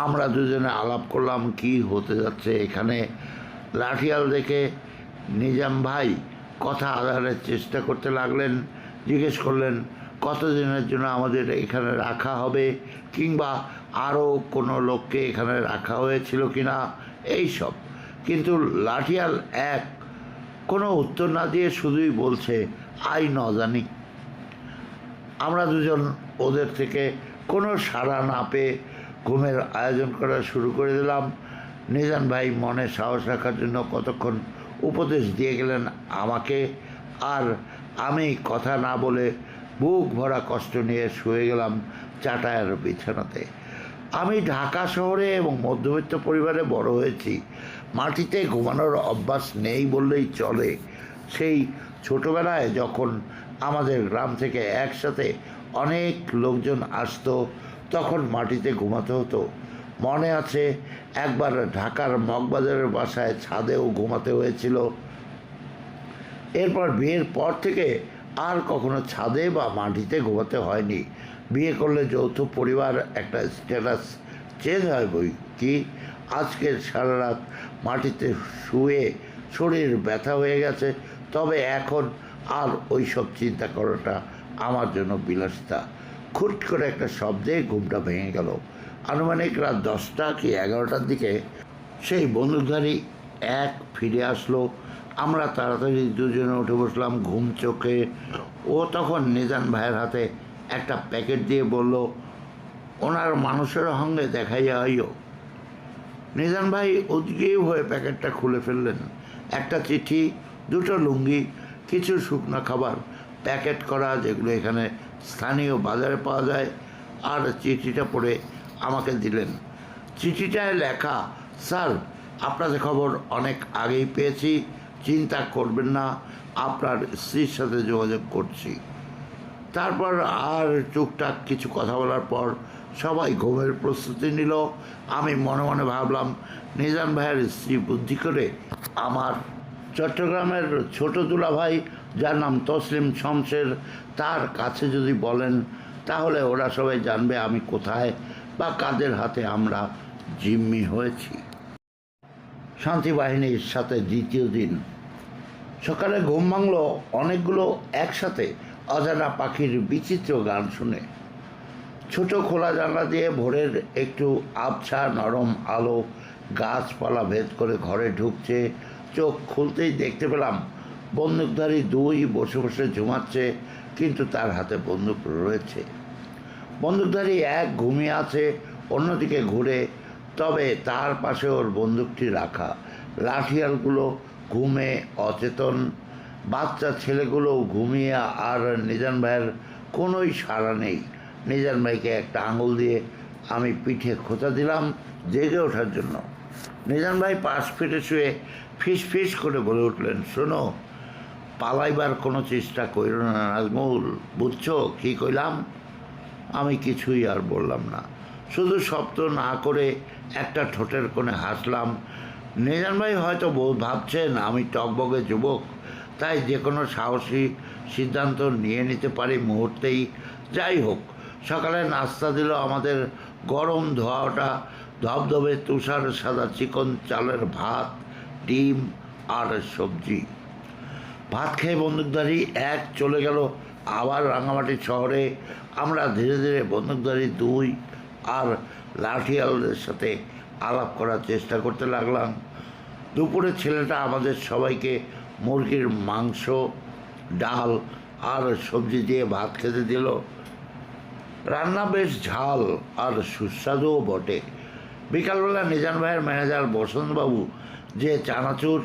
আমরা দুজনে আলাপ করলাম কি হতে যাচ্ছে এখানে। লাঠিয়াল দেখে নিজাম ভাই কথা আদানের চেষ্টা করতে লাগলেন। জিজ্ঞেস করলেন কতদিনের জন্য আমাদের এখানে রাখা হবে, কিংবা আরও কোনো লোককে এখানে রাখা হয়েছিল কি না, এইসব। কিন্তু লাঠিয়াল এক কোনো উত্তর না দিয়ে শুধুই বলছে আই ন জানি। আমরা 2 জন ওদের থেকে কোনো সাড়া না পেয়ে ঘুমের আয়োজন করা শুরু করে দিলাম। নিজান ভাই মনে সাহস রাখার জন্য কতক্ষণ উপদেশ দিয়ে গেলেন আমাকে, আর আমি কথা না বলে বুক ভরা কষ্ট নিয়ে শুয়ে গেলাম চাটায়ের বিছানাতে। আমি ঢাকা শহরে এবং মধ্যবিত্ত পরিবারে বড় হয়েছি। মাটিতে ঘুমানোর অভ্যাস নেই বললেই চলে। সেই ছোটোবেলায় যখন আমাদের গ্রাম থেকে একসাথে অনেক লোকজন আসতো, তখন মাটিতে ঘুমাতে হতো। মনে আছে একবার ঢাকার মগবাজারের বাসায় ছাদেও ঘুমাতে হয়েছিল। এরপর বিয়ের পর থেকে আর কখনো ছাদে বা মাটিতে ঘুমাতে হয়নি। বিয়ে করলে যৌথ পরিবার একটা স্ট্যাটাস চেঞ্জ হয় বই কি, আজকে সারা রাত মাটিতে শুয়ে শরীর ব্যথা হয়ে গেছে, তবে এখন আর ওই সব চিন্তা করাটা আমার জন্য বিলাসিতা। খুট করে একটা শব্দে ঘুমটা ভেঙে গেল। আনুমানিক রাত 10টা কি 11টার দিকে সেই বন্দুকধারী এক ফিরে আসলো। আমরা তাড়াতাড়ি দুজনে উঠে বসলাম ঘুম চোখে। ও তখন নিজান ভাইয়ের হাতে একটা প্যাকেট দিয়ে বলল, ওনার মানুষের সঙ্গে দেখা যাইও। নিজান ভাই উদ্গ্রীব হয়ে প্যাকেটটা খুলে ফেললেন। একটা চিঠি, দুটো লুঙ্গি, কিছু শুকনো খাবার প্যাকেট করা, যেগুলো এখানে স্থানীয় বাজারে পাওয়া যায়। আর চিঠিটা পড়ে আমাকে দিলেন। চিঠিটায় লেখা, স্যার আপনাদের খবর অনেক আগেই পেয়েছি, চিন্তা করবেন না, আপনার স্ত্রীর সাথে যোগাযোগ করছি। তারপর আর টুকটাক কিছু কথা বলার পর সবাই ঘুমের প্রস্তুতি নিল। আমি মনে মনে ভাবলাম, নিজান ভাইয়ের স্ত্রী বুদ্ধি করে আমার চট্টগ্রামের ছোট দুলাভাই, যার নাম তসলিম শমশের, তার কাছে যদি বলেন তাহলে ওরা সবাই জানবে আমি কোথায় বা কাদের হাতে আমরা জিম্মি হয়েছি। শান্তি বাহিনীর সাথে দ্বিতীয় দিন সকালে ঘুম ভাঙল অনেকগুলো একসাথে অজানা পাখির বিচিত্র গান শুনে। ছোট খোলা জানলা দিয়ে ভোরের একটু আবছা নরম আলো গাছপালা ভেদ করে ঘরে ঢুকছে। চোখ খুলতেই দেখতে পেলাম বন্দুকধারী দুই বসে বসে ঝুমাচ্ছে, কিন্তু তার হাতে বন্দুক রয়েছে। বন্দুকধারী এক ঘুমিয়ে আছে অন্যদিকে ঘুরে, তবে তার পাশে ওর বন্দুকটি রাখা। লাঠিয়ালগুলো ঘুমে অচেতন, বাচ্চা ছেলেগুলোও ঘুমিয়ে, আর নিজান ভাইয়ের কোনোই সাড়া নেই। নিজান ভাইকে একটা আঙুল দিয়ে আমি পিঠে খোঁচা দিলাম জেগে ওঠার জন্য। নিজান ভাই পাশ ফিরে শুয়ে ফিস ফিস করে বলে উঠলেন, শোনো, পালাইবার কোনো চেষ্টা কইর না নাজমুল, বুঝছো কী কইলাম? আমি কিছুই আর বললাম না, শুধু শব্দ না করে একটা ঠোঁটের কোণে হাসলাম। নিজান ভাই হয়তো ভাবছেন আমি টকবগে যুবক, তাই যে কোনো সাহসী সিদ্ধান্ত নিয়ে নিতে পারি মুহূর্তেই। যাই হোক, সকালে নাস্তা দিল আমাদের গরম ধোয়া ওঠা ধবধবে তুষার সাদা চিকন চালের ভাত, ডিম আর সবজি। ভাত খেয়ে বন্দুকধারী এক চলে গেল আবার রাঙামাটি শহরে। আমরা ধীরে ধীরে বন্দুকধারী দুই আর লাঠিয়ালদের সাথে আলাপ করার চেষ্টা করতে লাগলাম। দুপুরে ছেলেটা আমাদের সবাইকে মুরগির মাংস, ডাল আর সবজি দিয়ে ভাত খেতে দিল। রান্না বেশ ঝাল আর সুস্বাদুও বটে। বিকালবেলা নিজান ভাইয়ের ম্যানেজার বসন্তবাবু যে চানাচুর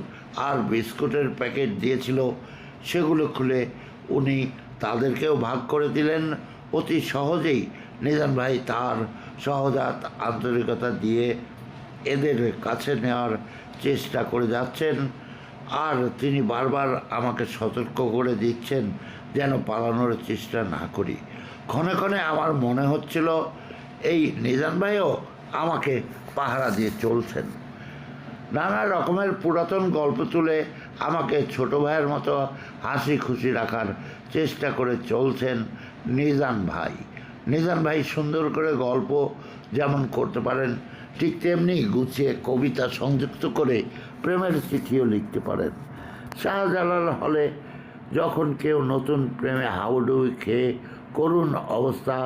আর বিস্কুটের প্যাকেট দিয়েছিল সেগুলো খুলে উনি তাদেরকেও ভাগ করে দিলেন। অতি সহজেই নিজান ভাই তার সহজাত আন্তরিকতা দিয়ে এদের কাছে নেওয়ার চেষ্টা করে যাচ্ছেন, আর তিনি বারবার আমাকে সতর্ক করে দিচ্ছেন যেন পালানোর চেষ্টা না করি। ক্ষণে ক্ষণে আমার মনে হচ্ছিল এই নিজান ভাইও আমাকে পাহারা দিয়ে চলছেন। নানা রকমের পুরাতন গল্প তুলে আমাকে ছোট ভাইয়ের মতো হাসি খুশি রাখার চেষ্টা করে চলছেন নিজান ভাই। নিজান ভাই সুন্দর করে গল্প যেমন করতে পারেন, ঠিক তেমনি গুছিয়ে কবিতা সংযুক্ত করে প্রেমের চিঠিও লিখতে পারেন। শাহজালাল হলে যখন কেউ নতুন প্রেমে হাউডুবি খেয়ে করুণ অবস্থা,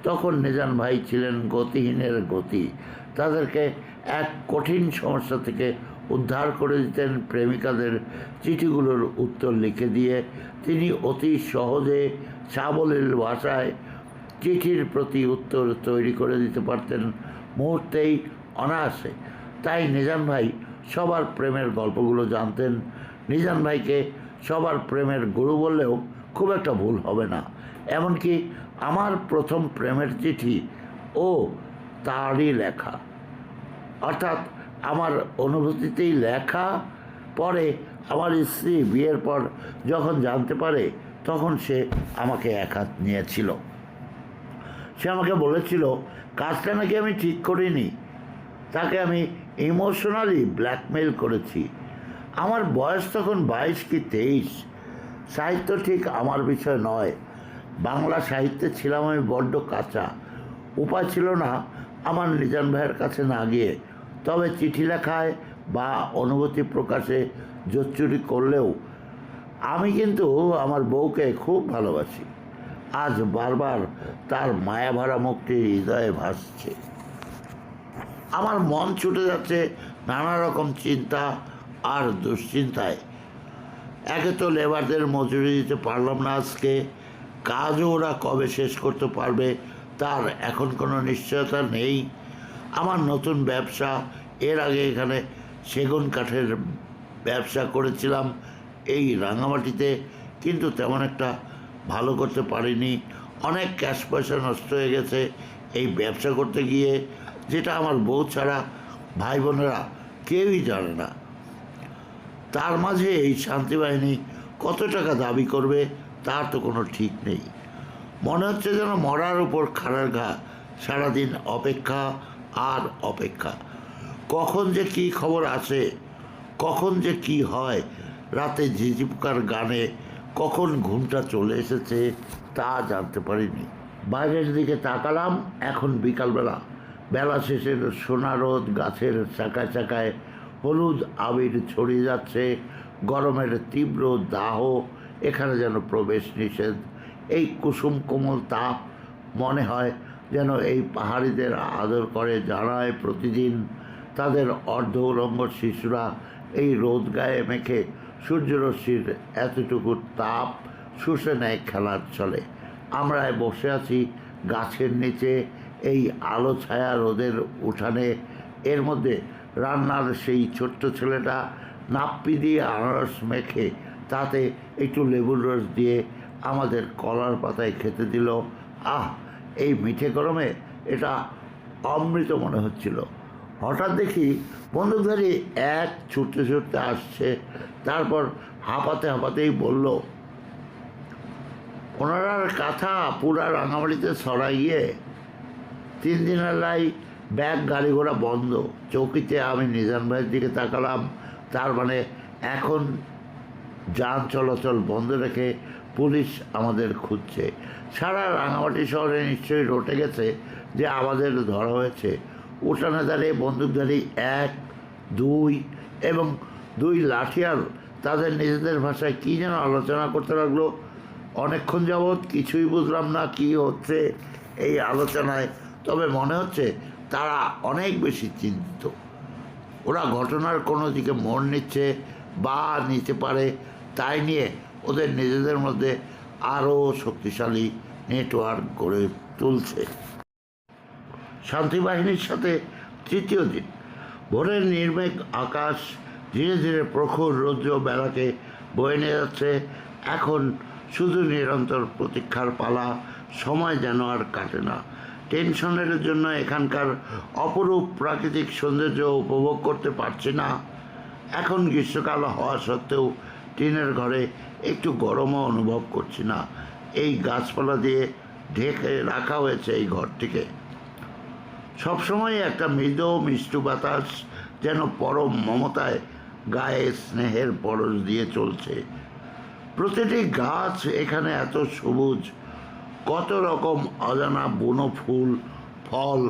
তখন নিজান ভাই ছিলেন গতিহীনের গতি। তাদেরকে এক কঠিন সমস্যা থেকে উদ্ধার করে দিতেন প্রেমিকাদের চিঠিগুলোর উত্তর লিখে দিয়ে। তিনি অতি সহজে সাবলীল ভাষায় চিঠির প্রতি উত্তর তৈরি করে দিতে পারতেন মুহূর্তেই, অনায়াসে। তাই নিজান ভাই সবার প্রেমের গল্পগুলো জানতেন। নিজান ভাইকে সবার প্রেমের গুরু বললেও খুব একটা ভুল হবে না। এমনকি আমার প্রথম প্রেমের চিঠি ও তারই লেখা, অর্থাৎ আমার অনুভূতিতেই লেখা। পরে আমার স্ত্রী বিয়ের পর যখন জানতে পারে, তখন সে আমাকে এক হাত নিয়েছিল। সে আমাকে বলেছিল কাজটা নাকি আমি ঠিক করিনি, তাকে আমি ইমোশনালি ব্ল্যাকমেল করেছি। আমার বয়স তখন 22 কি 23। সাহিত্য ঠিক আমার বিষয় নয়। বাংলা সাহিত্যে ছিলাম আমি বড্ড কাঁচা। উপায় ছিল না আমার নিজান ভাইয়ের কাছে না গিয়ে তবে চিঠি লেখায় বা অনুভূতি প্রকাশে জোচ্চুরি করলেও আমি কিন্তু আমার বউকে খুব ভালোবাসি। আজ বারবার তার মায়াভরা মুখটি হৃদয়ে ভাসছে। আমার মন ছুটে যাচ্ছে নানা রকম চিন্তা আর দুশ্চিন্তায়। একে তো লেবারদের মজুরি দিতে পারলাম না আজকে, কাজও ওরা কবে শেষ করতে পারবে তার এখন কোনো নিশ্চয়তা নেই। আমার নতুন ব্যবসা, এর আগে এখানে সেগুন কাঠের ব্যবসা করেছিলাম এই রাঙামাটিতে, কিন্তু তেমন একটা ভালো করতে পারিনি। অনেক ক্যাশ পয়সা নষ্ট হয়ে গেছে এই ব্যবসা করতে গিয়ে, যেটা আমার বউ ছাড়া ভাই বোনেরা কেউই জানে না। তার মাঝে এই শান্তিবাহিনী কত টাকা দাবি করবে তার তো কোনো ঠিক নেই। মনে হচ্ছে যেন মরার উপর খাড়ার ঘা, সারাদিন অপেক্ষা আর অপেক্ষা। কখন যে কী খবর আসে, কখন যে কি হয়, রাতে ঝিঝি পোকার গানে কখন ঘুমটা চলে এসেছে তা জানতে পারিনি। বাইরের দিকে তাকালাম, এখন বিকালবেলা। বেলা শেষের সোনা রোদ গাছের চাকায় চাকায় হলুদ আবির ছড়িয়ে যাচ্ছে। গরমের তীব্র দাহ এখানে যেন প্রবেশ নিষেধ। এই কুসুম কোমল তাপ মনে হয় যেন এই পাহাড়িদের আদর করে, জানায় প্রতিদিন। তাদের অর্ধ উলঙ্গ শিশুরা এই রোদ গায়ে মেখে সূর্যরশ্মির এতটুকু তাপ শুষে নেয় খেলার ছলে। আমরা বসে আছি গাছের নিচে, এই আলো ছায়া রোদের উঠানে। এর মধ্যে রান্নার সেই ছোট্ট ছেলেটা নাপ্পি দিয়ে আনারস মেখে তাতে একটু লেবুর রস দিয়ে আমাদের কলার পাতায় খেতে দিল। আহ, এই মিঠে গরমে এটা অমৃত মনে হচ্ছিল। হঠাৎ দেখি বন্দুকধারী এক ছুটতে ছুটতে আসছে, তারপর হাঁপাতে হাঁপাতেই বলল, ওনারার কথা পুরা রাঙামাটিতে ছড়াই গিয়ে 3 দিনের লাই ব্যাগ গাড়ি ঘোড়া বন্ধ। চৌকিতে আমি নিজাম ভাইয়ের দিকে তাকালাম। তার মানে এখন যান চলাচল বন্ধ রেখে পুলিশ আমাদের খুঁজছে। সারা রাঙামাটি শহরে নিশ্চয়ই রটে গেছে যে আমাদের ধরা হয়েছে। উঠানে দাঁড়িয়ে বন্দুকধারী 1, 2 এবং 2 লাঠিয়াল তাদের নিজেদের ভাষায় কী যেন আলোচনা করতে লাগলো। অনেকক্ষণ যাবৎ কিছুই বুঝলাম না কি হচ্ছে এই আলোচনায়, তবে মনে হচ্ছে তারা অনেক বেশি চিন্তিত। ওরা ঘটনার কোনো দিকে মোড় নিচ্ছে বা নিতে পারে, তাই নিয়ে ওদের নিজেদের মধ্যে আরও শক্তিশালী নেটওয়ার্ক গড়ে তুলছে। শান্তিবাহিনীর সাথে তৃতীয় দিন। ভোরের নির্মেঘ আকাশ ধীরে ধীরে প্রখর রৌদ্র বেলাকে বয়ে নিয়ে যাচ্ছে। এখন শুধু নিরন্তর প্রতীক্ষার পালা। সময় যেন আর কাটে না। টেনশনের জন্য এখানকার অপরূপ প্রাকৃতিক সৌন্দর্য উপভোগ করতে পারছি না। এখন গ্রীষ্মকাল হওয়া সত্ত্বেও টিনের ঘরে একটু গরমও অনুভব করছি না। এই গাছপালা দিয়ে ঢেকে রাখা হয়েছে এই ঘরটিকে। সবসময় একটা মৃদু মিষ্টু বাতাস যেন পরম মমতায় গায়ে স্নেহের পরশ দিয়ে চলছে। প্রতিটি গাছ এখানে এত সবুজ, কত রকম অজানা বুনো ফুল ফল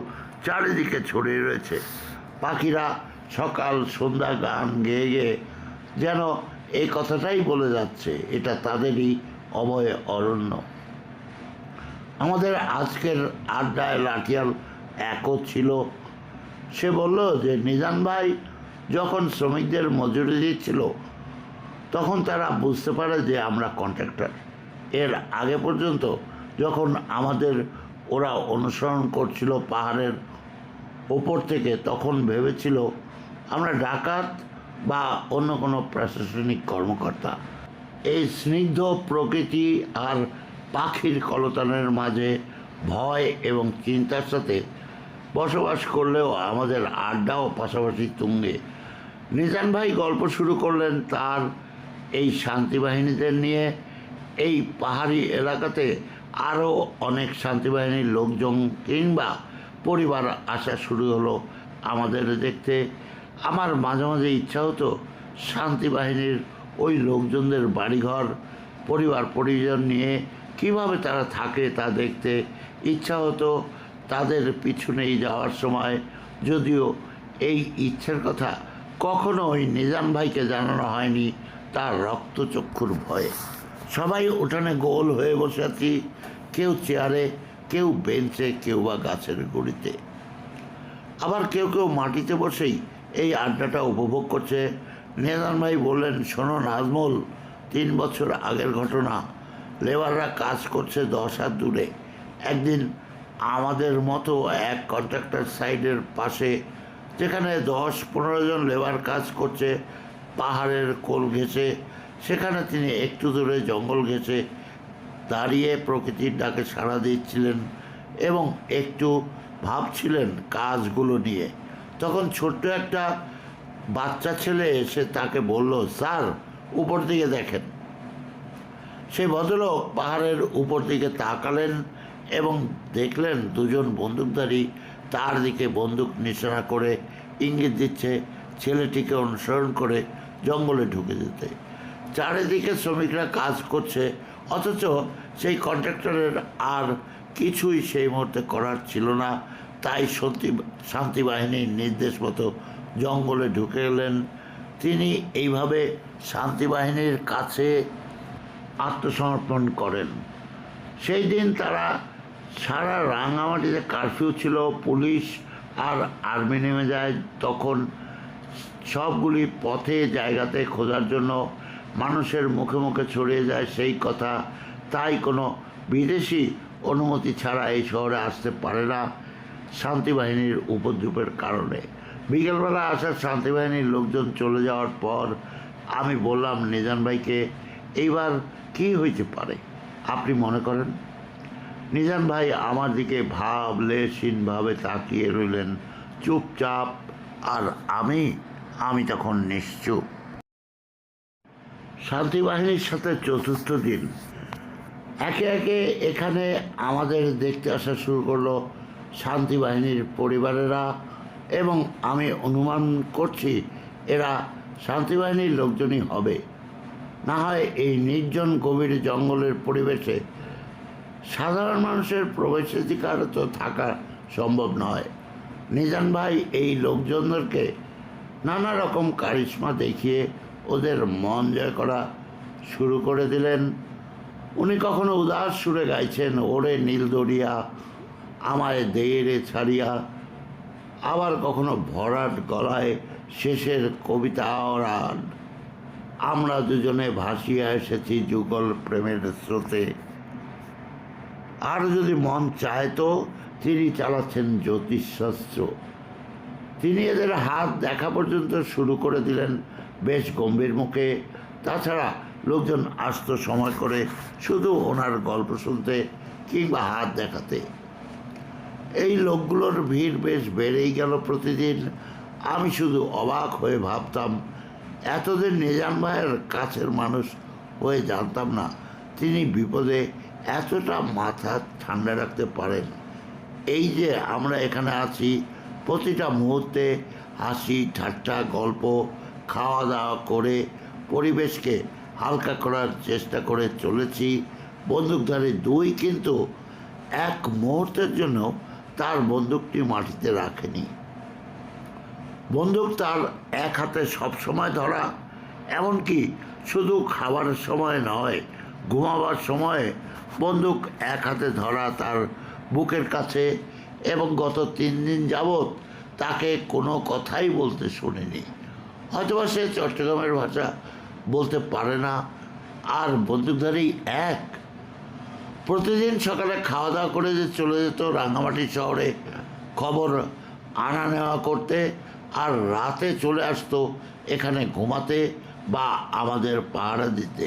চারিদিকে ছড়িয়ে রয়েছে। পাখিরা সকাল সন্ধ্যা গান গেয়ে গেয়ে যেন এই কথাটাই বলে যাচ্ছে এটা তাদেরই অভয় অরণ্য। আমাদের আজকের আড্ডায় লাঠিয়াল একও ছিল। সে বলল যে নিজাম ভাই যখন শ্রমিকদের মজুরি দিচ্ছিল তখন তারা বুঝতে পারে যে আমরা কন্ট্রাক্টর। এর আগে পর্যন্ত যখন আমাদের ওরা অনুসরণ করছিল পাহাড়ের ওপর থেকে, তখন ভেবেছিল আমরা ডাকাত বা অন্য কোনো প্রশাসনিক কর্মকর্তা। এই স্নিগ্ধ প্রকৃতি আর পাখির কলতানের মাঝে ভয় এবং চিন্তার সাথে বসবাস করলেও আমাদের আড্ডাও পাশাপাশি তুঙ্গে। নিজাম ভাই গল্প শুরু করলেন তার এই শান্তিবাহিনীদের নিয়ে। এই পাহাড়ি এলাকাতে আরও অনেক শান্তিবাহিনীর লোকজন কিংবা পরিবার আসা শুরু হলো আমাদের দেখতে। আমার মাঝে মাঝে ইচ্ছা হতো শান্তিবাহিনীর ওই লোকজনদের বাড়িঘর পরিবার পরিজন নিয়ে কিভাবে তারা থাকে তা দেখতে। ইচ্ছা হতো তাদের পিছনেই যাওয়ার সময়, যদিও এই ইচ্ছের কথা কখনো ওই নিজাম ভাইকে জানানো হয়নি তার রক্তচক্ষুর ভয়ে। সবাই উঠানে গোল হয়ে বসে আছি, কেউ চেয়ারে, কেউ বেঞ্চে, কেউ বা গাছের গুঁড়িতে, আবার কেউ কেউ মাটিতে বসেই এই আড্ডাটা উপভোগ করছে। নিজাম ভাই বললেন, শোনো নাজমুল, 3 বছর আগের ঘটনা। লেবাররা কাজ করছে 10 হাত দূরে। একদিন আমাদের মতো এক কন্ট্রাক্টর সাইডের পাশে, যেখানে 10-15 জন লেবার কাজ করছে পাহাড়ের কোল ঘেঁষে, সেখানে তিনি একটু দূরে জঙ্গল ঘেঁষে দাঁড়িয়ে প্রকৃতির ডাকে সাড়া দিচ্ছিলেন এবং একটু ভাবছিলেন কাজগুলো নিয়ে। তখন ছোট্ট একটা বাচ্চা ছেলে এসে তাকে বলল, স্যার উপর দিকে দেখেন। সেই ভদ্রলোক পাহাড়ের উপর দিকে তাকালেন এবং দেখলেন 2 জন বন্দুকধারী তার দিকে বন্দুক নিশানা করে ইঙ্গিত দিচ্ছে ছেলেটিকে অনুসরণ করে জঙ্গলে ঢুকে যেতে। চারিদিকে শ্রমিকরা কাজ করছে, অথচ সেই কন্ট্রাক্টরের আর কিছুই সেই মুহূর্তে করার ছিল না। তাই শান্তি বাহিনীর নির্দেশ মতো জঙ্গলে ঢুকে গেলেন তিনি। এইভাবে শান্তি বাহিনীর কাছে আত্মসমর্পণ করেন। সেই দিন তারা সারা রাঙামাটিতে কারফিউ ছিল, পুলিশ আর আর্মি নেমে যায়। তখন সবগুলি পথে জায়গাতে খোঁজার জন্য মানুষের মুখে মুখে ছড়িয়ে যায় সেই কথা। তাই কোনো বিদেশি অনুমতি ছাড়া এই শহরে আসতে পারে না শান্তি বাহিনীর উপদ্রবের কারণে। বিকেলবেলা আসা শান্তি বাহিনীর লোকজন চলে যাওয়ার পর আমি বললাম নিজাম ভাইকে, এইবার কি হইতে পারে আপনি মনে করেন? নিজাম ভাই আমার দিকে ভাবলেশীনভাবে তাকিয়ে রইলেন চুপচাপ, আর আমি তখন নিশ্চুপ। শান্তি বাহিনীর সাথে 4র্থ দিন একে একে এখানে আমাদের দেখতে আসা শুরু করলো শান্তি বাহিনীর পরিবারেরা, এবং আমি অনুমান করছি এরা শান্তি বাহিনীর লোকজনই হবে। না হয় এই নির্জন গভীর জঙ্গলের পরিবেশে সাধারণ মানুষের প্রবেশাধিকার তো থাকা সম্ভব নয়। নিজাম ভাই এই লোকজনদেরকে নানা রকম কারিশমা দেখিয়ে ওদের মন জয় করা শুরু করে দিলেন। উনি কখনো উদাস সুরে গাইছেন, ওরে নীল দরিয়া আমায় দেয়ে রে ছাড়িয়া, আবার কখনো ভরাট গলায় শেষের কবিতা আওরান, আমরা দুজনে ভাসিয়া এসেছি যুগল প্রেমের স্রোতে। আর যদি মন চায় তো তিনি চালাচ্ছেন জ্যোতিষশাস্ত্র। তিনি এদের হাত দেখা পর্যন্ত শুরু করে দিলেন বেশ গম্ভীর মুখে। তাছাড়া লোকজন আসতো সময় করে শুধু ওনার গল্প শুনতে কিংবা হাত দেখাতে। এই লোকগুলোর ভিড় বেশ বেড়েই গেল প্রতিদিন। আমি শুধু অবাক হয়ে ভাবতাম, এতদিন নিজাম ভাইয়ের কাছের মানুষ হয়ে জানতাম না তিনি বিপদে এতটা মাথা ঠান্ডা রাখতে পারেন। এই যে আমরা এখানে আছি, প্রতিটা মুহূর্তে হাসি ঠাট্টা গল্প খাওয়া দাওয়া করে পরিবেশকে হালকা করার চেষ্টা করে চলেছি। বন্দুকধারী 2 কিন্তু এক মুহূর্তের জন্য তার বন্দুকটি মাটিতে রাখেনি। বন্দুক তার এক হাতে সবসময় ধরা, এমনকি শুধু খাবারের সময় নয়, ঘুমাবার সময় বন্দুক এক হাতে ধরা তার বুকের কাছে। এবং গত 3 দিন যাবৎ তাকে কোনো কথাই বলতে শুনিনি। হয়তোবা সে চট্টগ্রামের ভাষা বলতে পারে না, আর বন্দুকধারী এক। প্রতিদিন সকালে খাওয়া দাওয়া করে যে চলে যেত রাঙামাটি শহরে খবর আনা নেওয়া করতে, আর রাতে চলে আসতো এখানে ঘুমাতে বা আমাদের পাহারা দিতে।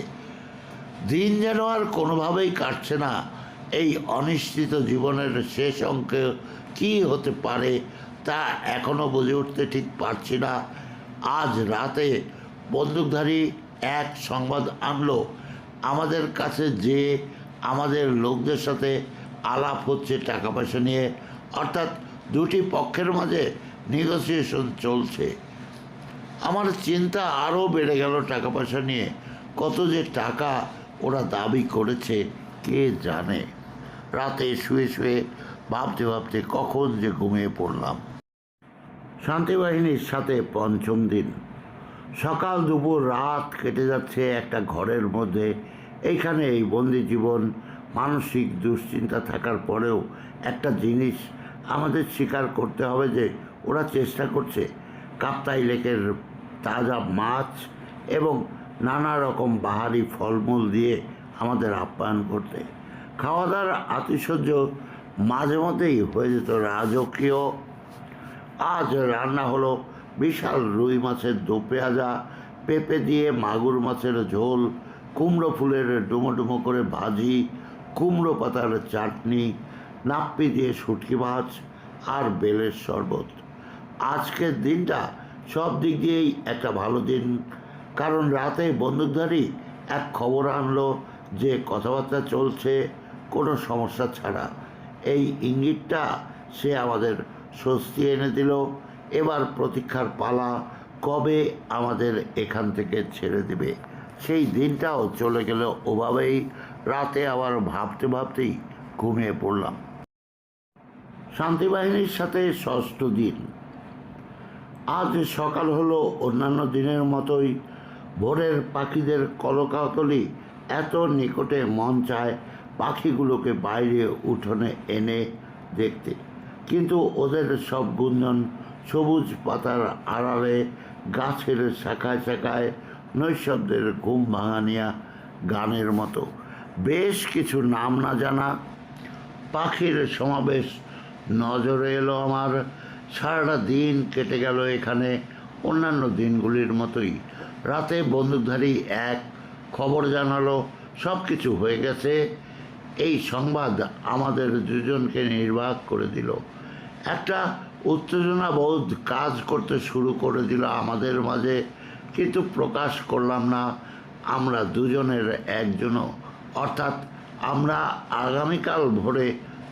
দিন যেন আর কোনোভাবেই কাটছে না। এই অনিশ্চিত জীবনের শেষ অঙ্কে কী হতে পারে তা এখনও বুঝে উঠতে ঠিক পারছি না। আজ রাতে বন্দুকধারী এক সংবাদ আনলো আমাদের কাছে যে আমাদের লোকদের সাথে আলাপ হচ্ছে টাকা পয়সা নিয়ে, অর্থাৎ 2টি পক্ষের মাঝে নেগোসিয়েশন চলছে। আমার চিন্তা আরও বেড়ে গেল টাকা পয়সা নিয়ে। কত যে টাকা ওরা দাবি করেছে কে জানে। রাতে শুয়ে শুয়ে ভাবতে ভাবতে কখন যে ঘুমিয়ে পড়লাম। শান্তিবাহিনীর সাথে পঞ্চম দিন। সকাল দুপুর রাত কেটে যাচ্ছে একটা ঘরের মধ্যে। এইখানে এই বন্দি জীবন, মানসিক দুশ্চিন্তা থাকার পরেও একটা জিনিস আমাদের স্বীকার করতে হবে যে ওরা চেষ্টা করছে কাপ্তাই লেকের তাজা মাছ এবং নানা রকম বাহারি ফলমূল দিয়ে আমাদের আপ্যায়ন করতে। খাওয়া দাওয়ার আতিশয্য মাঝে মধ্যেই হয়ে যেত রাজকীয়। আজ রান্না হলো বিশাল রুই মাছের দো পেঁয়াজা, পেঁপে দিয়ে মাগুর মাছের ঝোল, কুমড়ো ফুলের ডুমো ডুমো করে ভাজি, কুমড়ো পাতার চাটনি, নাপ্পি দিয়ে শুটকি মাছ আর বেলের শরবত। আজকের দিনটা সব দিক দিয়েই একটা ভালো দিন, কারণ রাতে বন্দুকধারী এক খবর আনলো যে কথাবার্তা চলছে কোনো সমস্যা ছাড়া। এই ইঙ্গিতটা সে আমাদের স্বস্তি এনে দিল। এবার প্রতীক্ষার পালা, কবে আমাদের এখান থেকে ছেড়ে দেবে। সেই দিনটাও চলে গেল ওভাবেই। রাতে আবার ভাবতে ভাবতেই ঘুমিয়ে পড়লাম। শান্তিবাহিনীর সাথে ষষ্ঠ দিন। আজ সকাল হলো অন্যান্য দিনের মতোই। ভোরের পাখিদের কলকাকলি এত নিকটে মন চায় পাখিগুলোকে বাইরে উঠোনে এনে দেখতে, কিন্তু ওদের সব গুঞ্জন সবুজ পাতার আড়ালে, গাছের শাখায় শাখায় নৈশব্দের ঘুম ভাঙানিয়া গানের মতো। বেশ কিছু নাম না জানা পাখির সমাবেশ নজরে এলো আমার। সারাটা দিন কেটে গেল এখানে অন্যান্য দিনগুলির মতোই। রাতে বন্দুকধারী এক খবর জানালো সব কিছু হয়ে গেছে। এই সংবাদ আমাদের দুজনকে নির্বাক করে দিল। একটা উত্তেজনা বোধ কাজ করতে শুরু করে দিল আমাদের মাঝে, কিন্তু প্রকাশ করলাম না। আমরা দুজনের একজনও, অর্থাৎ আমরা আগামীকাল ভোরে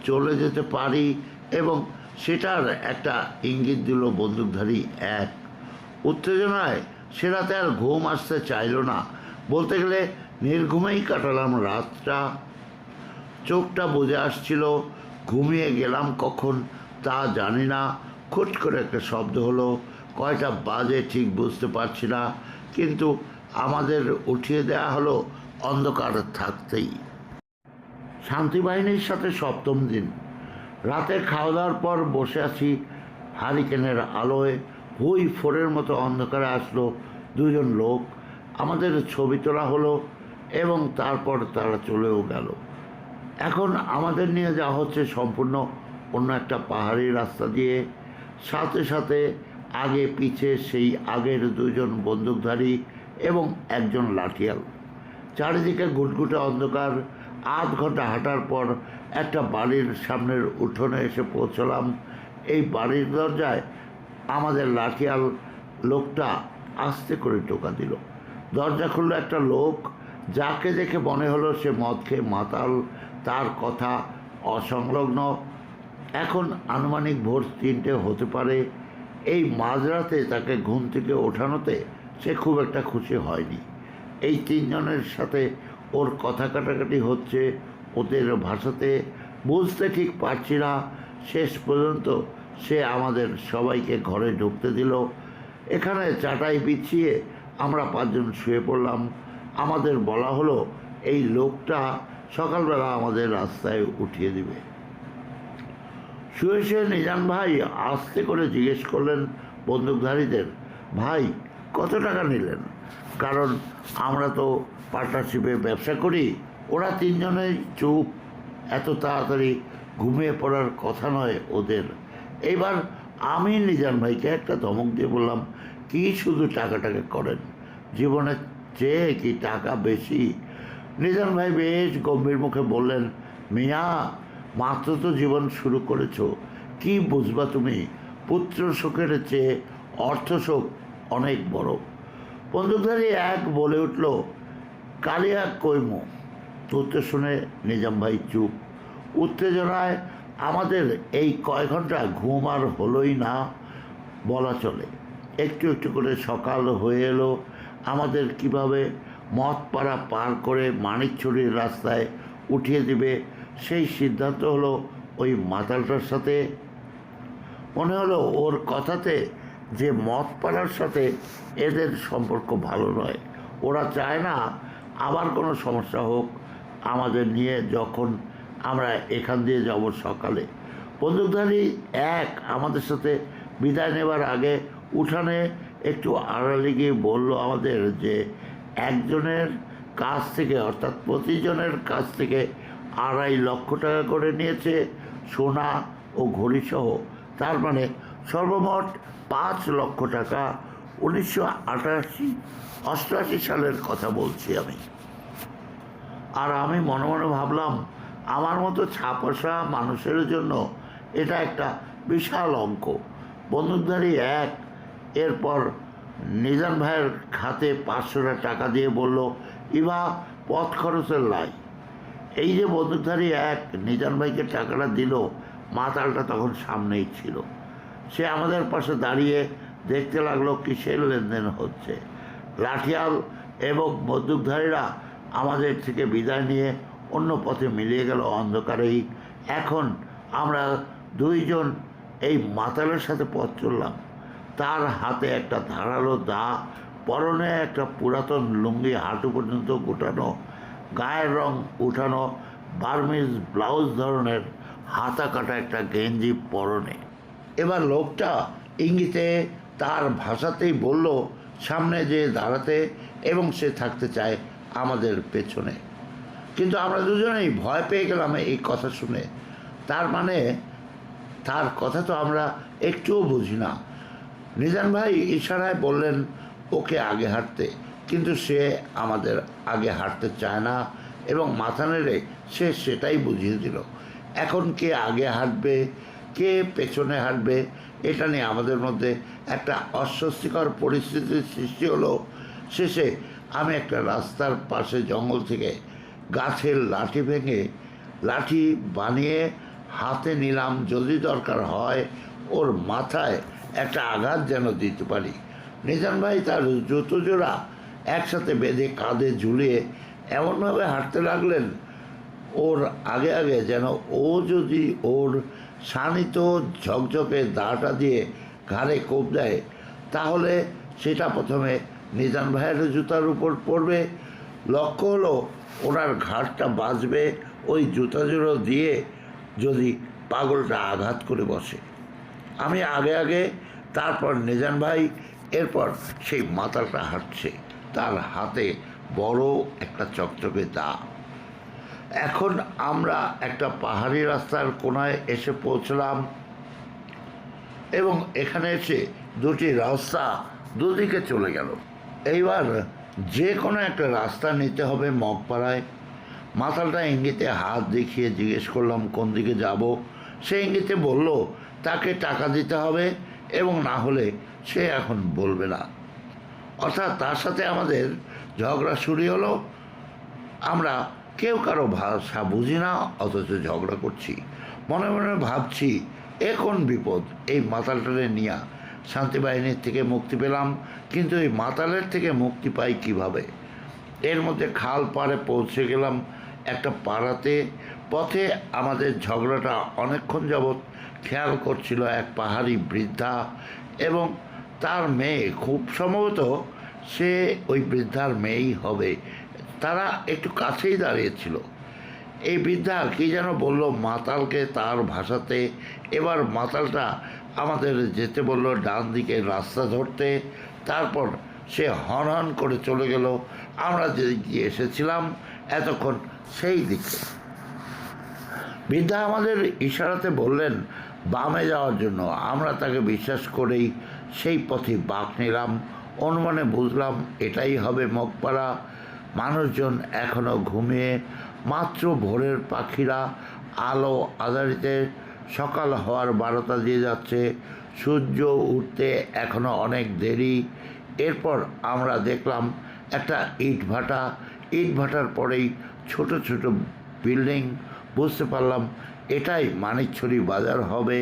চলে যেতে পারি, এবং সেটার একটা ইঙ্গিত দিল বন্দুকধারী এক। উত্তেজনায় সে রাতে আর ঘুম আসতে চাইল না। বলতে গেলে নির্ঘুমেই কাটালাম রাতটা। চোখটা বুজে আসছিল, ঘুমিয়ে গেলাম কখন তা জানি না। খুট করে একটা শব্দ হলো। কয়টা বাজে ঠিক বুঝতে পারছি না, কিন্তু আমাদের উঠিয়ে দেওয়া হলো অন্ধকার থাকতেই। শান্তিবাহিনীর সাথে সপ্তম দিন। রাতে খাওয়া দাওয়ার পর বসে আছি হারিকেনের আলোয়। হুই ফোরের মতো অন্ধকারে আসলো দুজন লোক। আমাদের ছবি তোলা হলো এবং তারপর তারা চলেও গেল। এখন আমাদের নিয়ে যাওয়া হচ্ছে সম্পূর্ণ অন্য একটা পাহাড়ি রাস্তা দিয়ে। সাথে সাথে আগে পিছে সেই আগের দুজন বন্দুকধারী এবং একজন লাঠিয়াল। চারিদিকে ঘুটঘুটে অন্ধকার। আধ ঘন্টা হাঁটার পর একটা বাড়ির সামনের উঠোনে এসে পৌঁছলাম। এই বাড়ির দরজায় আমাদের লাঠিয়াল লোকটা আস্তে করে টোকা দিল। দরজা খুললো একটা লোক, যাকে দেখে মনে হলো সে মদ খেয়ে মাতাল। তার কথা অসংলগ্ন। এখন আনুমানিক ভোর 3টে হতে পারে। এই মাঝরাতে তাকে ঘুম থেকে ওঠানোতে সে খুব একটা খুশি হয়নি। এই তিনজনের সাথে ওর কথা কাটাকাটি হচ্ছে ওদের ভাষাতে, বুঝতে ঠিক পারছি না। শেষ পর্যন্ত সে আমাদের সবাইকে ঘরে ঢুকতে দিল। এখানে চাটাই বিছিয়ে আমরা 5 জন শুয়ে পড়লাম। আমাদের বলা হলো এই লোকটা সকালবেলা আমাদের রাস্তায় উঠিয়ে দিবে। শুয়ে শুয়ে নিজাম ভাই আস্তে করে জিজ্ঞেস করলেন বন্দুকধারীদের, ভাই কত টাকা নিলেন? কারণ আমরা তো পার্টনারশিপে ব্যবসা করি। ওরা তিনজনেই চুপ। এত তাড়াতাড়ি ঘুমিয়ে পড়ার কথা নয় ওদের। এইবার আমি নিজাম ভাইকে একটা ধমক দিয়ে বললাম, কি শুধু টাকাটাকে করেন? জীবনের চেয়ে কি টাকা বেশি? নিজাম ভাই বেশ গম্ভীর মুখে বললেন, মিয়া মাত্র তো জীবন শুরু করেছো, কি বুঝবা তুমি? পুত্র শোকের চেয়ে অর্থ শোক অনেক বড়। বন্দুকধারী এক বলে উঠল, কালিয়া কইমু। উত্তর শুনে নিজাম ভাই চুপ। উত্তেজনায় আমাদের এই কয় ঘন্টা ঘুম আর হলোই না বলা চলে। একটু একটু করে সকাল হয়ে এলো। আমাদের কিভাবে মঠপাড়া পার করে মানিকছড়ির রাস্তায় উঠিয়ে দিবে সেই সিদ্ধান্ত হলো ওই মাতালটার সাথে। মনে হলো ওর কথাতে যে মদ পাড়ার সাথে এদের সম্পর্ক ভালো নয়। ওরা চায় না আবার কোনো সমস্যা হোক আমাদের নিয়ে যখন আমরা এখান দিয়ে যাব সকালে। বন্দুকধারী এক আমাদের সাথে বিদায় নেবার আগে উঠানে একটু আড়ালে গিয়ে বলল আমাদের যে একজনের কাছ থেকে অর্থাৎ প্রতিজনের কাছ থেকে 2.5 লক্ষ টাকা করে নিয়েছে, সোনা ও ঘড়িসহ। তার মানে সর্বমোট 5 লক্ষ টাকা। 1988 সালের কথা বলছি আমি। আর আমি মনে মনে ভাবলাম আমার মতো ছাপোষা মানুষের জন্য এটা একটা বিশাল অঙ্ক। বন্দুকধারী এক এরপর নিজাম ভাইয়ের খাতে 500 টাকা দিয়ে বলল, ইভা পথ খরচের লাই। এই যে বন্দুকধারী এক নিজাম ভাইকে টাকাটা দিল, মাতালটা তখন সামনেই ছিল। সে আমাদের পাশে দাঁড়িয়ে দেখতে লাগলো কিসের লেনদেন হচ্ছে। লাঠিয়াল এবং বন্দুকধারীরা আমাদের থেকে বিদায় নিয়ে অন্য পথে মিলিয়ে গেল অন্ধকারেই। এখন আমরা দুইজন এই মাতালের সাথে পথ চললাম। তার হাতে একটা ধারালো দা, পরনে একটা পুরাতন লুঙ্গি হাঁটু পর্যন্ত গোটানো, গায়ের রং উঠানো, বার্মিজ ব্লাউজ ধরনের হাতা কাটা একটা গেঞ্জি পরনে। এবার লোকটা ইঙ্গিতে তার ভাষাতেই বলল সামনে যে দাঁড়াতে এবং সে থাকতে চায় আমাদের পেছনে। কিন্তু আমরা দুজনেই ভয় পেয়ে গেলাম এই কথা শুনে। তার মানে তার কথা তো আমরা একটুও বুঝি না। নিজাম ভাই ইশারায় বললেন ওকে আগে হাঁটতে, কিন্তু সে আমাদের আগে হাঁটতে চায় না এবং মাথা নেড়ে সে সেটাই বুঝিয়ে দিল। এখন কে আগে হাঁটবে কে পেছনে হাঁটবে এটা নিয়ে আমাদের মধ্যে একটা অস্বস্তিকর পরিস্থিতির সৃষ্টি হলো। শেষে আমি একটা রাস্তার পাশে জঙ্গল থেকে গাছের লাঠি ভেঙে লাঠি বানিয়ে হাতে নিলাম, যদি দরকার হয় ওর মাথায় একটা আঘাত যেন দিতে পারি। নিজাম ভাই তার জুতো জোড়া একসাথে বেঁধে কাঁধে ঝুলিয়ে এমনভাবে হাঁটতে লাগলেন ওর আগে আগে, যেন ও যদি ওর শানিত ঝকঝকে দাটা দিয়ে ঘাড়ে কোপ দেয় তাহলে সেটা প্রথমে নিজাম ভাইয়ের জুতার উপর পড়বে। লক্ষ্য হলো ওনার ঘাড়টা বাজবে ওই জুতা জোড়ো দিয়ে যদি পাগলটা আঘাত করে বসে। আমি আগে আগে, তারপর নিজাম ভাই, এরপর সেই মাতালটা হাঁটছে, তার হাতে বড় একটা চকচকে দা। এখন আমরা একটা পাহাড়ি রাস্তার কোনায় এসে পৌঁছলাম এবং এখানে এসে দুটি রাস্তা দুদিকে চলে গেল। এইবার যে কোনো একটা রাস্তা নিতে হবে মগপাড়ায়। মাতালটা ইঙ্গিতে হাত দেখিয়ে জিজ্ঞেস করলাম কোন দিকে যাব। সে ইঙ্গিতে বলল তাকে টাকা দিতে হবে এবং না হলে সে এখন বলবে না। অর্থাৎ তার সাথে আমাদের ঝগড়া শুরু হলো। আমরা কেউ কারো ভাষা বুঝি না, অথচ ঝগড়া করছি। মনে মনে ভাবছি এখন বিপদ, এই মাতালটারে নিয়ে শান্তিবাহিনীর থেকে মুক্তি পেলাম, কিন্তু এই মাতালের থেকে মুক্তি পাই কিভাবে? এর মধ্যে খাল পাড়ে পৌঁছে গেলাম একটা পাড়াতে। পথে আমাদের ঝগড়াটা অনেকক্ষণ যাবৎ খেয়াল করছিল এক পাহাড়ি বৃদ্ধা এবং তার মেয়ে। খুব সম্ভবত সে ওই বৃদ্ধার মেয়েই হবে। তারা একটু কাছেই দাঁড়িয়েছিল। এই বৃদ্ধা কী যেন বলল মাতালকে তার ভাষাতে। এবার মাতালটা আমাদের যেতে বলল ডান দিকে রাস্তা ধরতে। তারপর সে হন হন করে চলে গেল আমরা যেদিকে এসেছিলাম এতক্ষণ সেই দিকে। বৃদ্ধা আমাদের ইশারাতে বললেন বামে যাওয়ার জন্য। আমরা তাকে বিশ্বাস করেই সেই পথে বাঁক নিলাম। অনুমানে বুঝলাম এটাই হবে মগপাড়া। মানুষজন এখনও ঘুমিয়ে, মাত্র ভোরের পাখিরা আলো আঁধারিতে সকাল হওয়ার বারতা দিয়ে যাচ্ছে। সূর্য উঠতে এখনও অনেক দেরি। এরপর আমরা দেখলাম একটা ইটভাটা। ইটভাটার পরেই ছোট ছোট বিল্ডিং। বুঝতে পারলাম এটাই মানিকছড়ি বাজার হবে।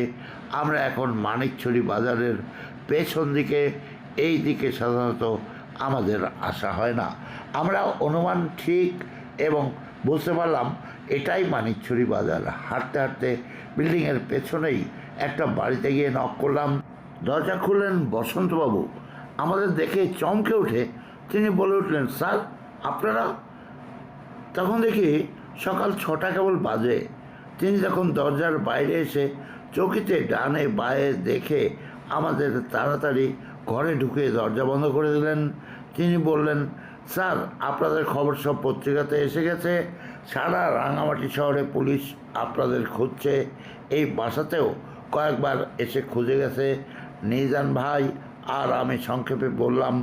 আমরা এখন মানিকছড়ি বাজারের পেছন দিকে, এই দিকে সাধারণত আমাদের আসা হয় না। আমরা অনুমান ঠিক এবং বুঝতে পারলাম এটাই মানিকছড়ি বাজার। হাঁটতে হাঁটতে বিল্ডিংয়ের পেছনেই একটা বাড়িতে গিয়ে নক করলাম। দরজা খুললেন বসন্তবাবু। আমাদের দেখে চমকে উঠে তিনি বলে উঠলেন, স্যার আপনারা? তখন দেখি সকাল 6টা কেবল বাজে। তিনি তখন দরজার বাইরে এসে চৌকিতে ডানে বায়ে দেখে আমাদের তাড়াতাড়ি ঘরে ঢুকে দরজা বন্ধ করে দিলেন। তিনি বললেন, স্যার আপনাদের খবর সব পত্রিকাতে এসে গেছে, সারা রাঙামাটি শহরে পুলিশ আপনাদের খুঁজছে, এই বাসাতেও কয়েকবার এসে খুঁজে গেছে। নিজান ভাই আর আমি সংক্ষেপে বললাম,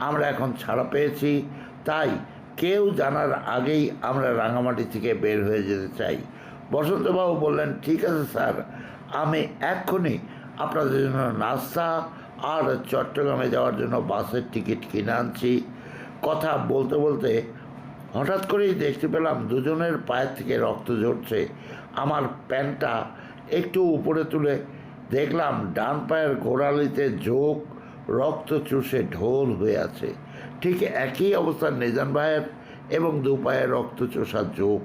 আমরা এখন ছাড়া পেয়েছি, তাই কেউ জানার আগেই আমরা রাঙামাটি থেকে বের হয়ে যেতে চাই। বসন্তবাবু বললেন, ঠিক আছে স্যার, আমি এক্ষুনি আপনাদের জন্য নাস্তা আর চট্টগ্রামে যাওয়ার জন্য বাসের টিকিট কিনে আনছি। কথা বলতে বলতে হঠাৎ করেই দেখতে পেলাম দুজনের পায়ের থেকে রক্ত ঝরছে। আমার প্যান্টটা একটু উপরে তুলে দেখলাম ডান পায়ের গোড়ালিতে যোগ রক্ত চুষে ঢোল হয়ে আছে। ঠিক একই অবস্থা নিজান ভাইয়ের এবং দু পায়ে রক্ত চোষা যোগ।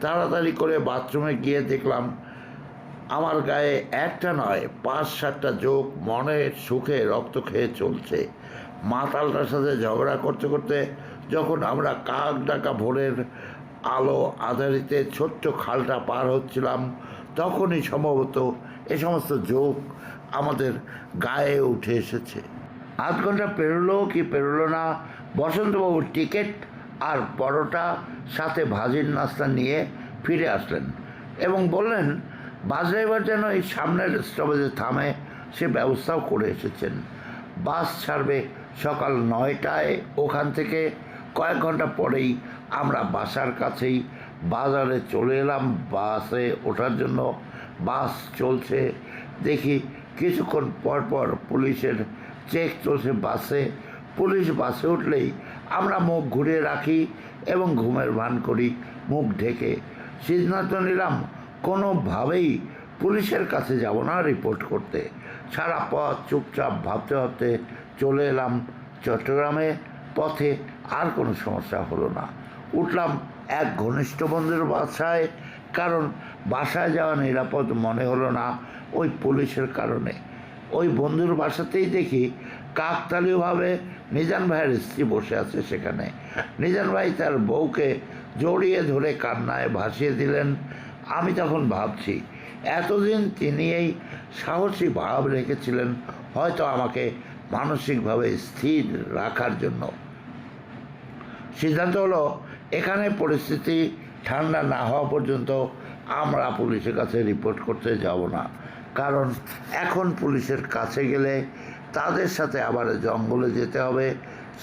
তাড়াতাড়ি করে বাথরুমে গিয়ে দেখলাম আমার গায়ে একটা নয় 5-7টা যোগ মনের সুখে রক্ত খেয়ে চলছে। মাতালটার সাথে ঝগড়া করতে করতে যখন আমরা কাক ডাকা ভোরের আলো আধারিতে ছোট্ট খালটা পার হচ্ছিলাম, তখনই সম্ভবত এ সমস্ত যোগ আমাদের গায়ে উঠে এসেছে। আধ ঘন্টা পেরোলো কি পেরোলো না, বসন্তবাবুর টিকিট আর পরোটা সাথে ভাজির নাস্তা নিয়ে ফিরে আসলেন এবং বললেন বাস ড্রাইভার যেন এই সামনের স্টপেজে থামে সে ব্যবস্থাও করে এসেছেন। বাস ছাড়বে সকাল 9টায়। ওখান থেকে কয়েক ঘন্টা পরেই আমরা বাসার কাছেই বাজারে চলে এলাম বাসে ওঠার জন্য। বাস চলছে, দেখি কিছুক্ষণ পর পর পুলিশের চেক চলছে বাসে। পুলিশ বাসে উঠলেই আমরা মুখ ঘুরিয়ে রাখি এবং ঘুমের ভান করি মুখ ঢেকে। সিদ্ধান্ত নিলাম কোনোভাবেই পুলিশের কাছে যাব না রিপোর্ট করতে। সারা পথ চুপচাপ ভাবতে ভাবতে চলে এলাম চট্টগ্রামে। পথে আর কোনো সমস্যা হলো না। উঠলাম এক ঘনিষ্ঠ বন্ধুর বাসায়, কারণ বাসায় যাওয়া নিরাপদ মনে হলো না ওই পুলিশের কারণে। ওই বন্ধুর বাসাতেই দেখি কাকতালীয়ভাবে নিজান ভাইয়ের স্ত্রী বসে আছে সেখানে। নিজান ভাই তার বউকে জড়িয়ে ধরে কান্নায় ভাসিয়ে দিলেন। আমি তখন ভাবছি এতদিন তিনি এই সাহসী ভাব রেখেছিলেন হয়তো আমাকে মানসিকভাবে স্থির রাখার জন্য। সিদ্ধান্ত হলো এখানে পরিস্থিতি ঠান্ডা না হওয়া পর্যন্ত আমরা পুলিশের কাছে রিপোর্ট করতে যাব না, কারণ এখন পুলিশের কাছে গেলে তাদের সাথে আবার জঙ্গলে যেতে হবে।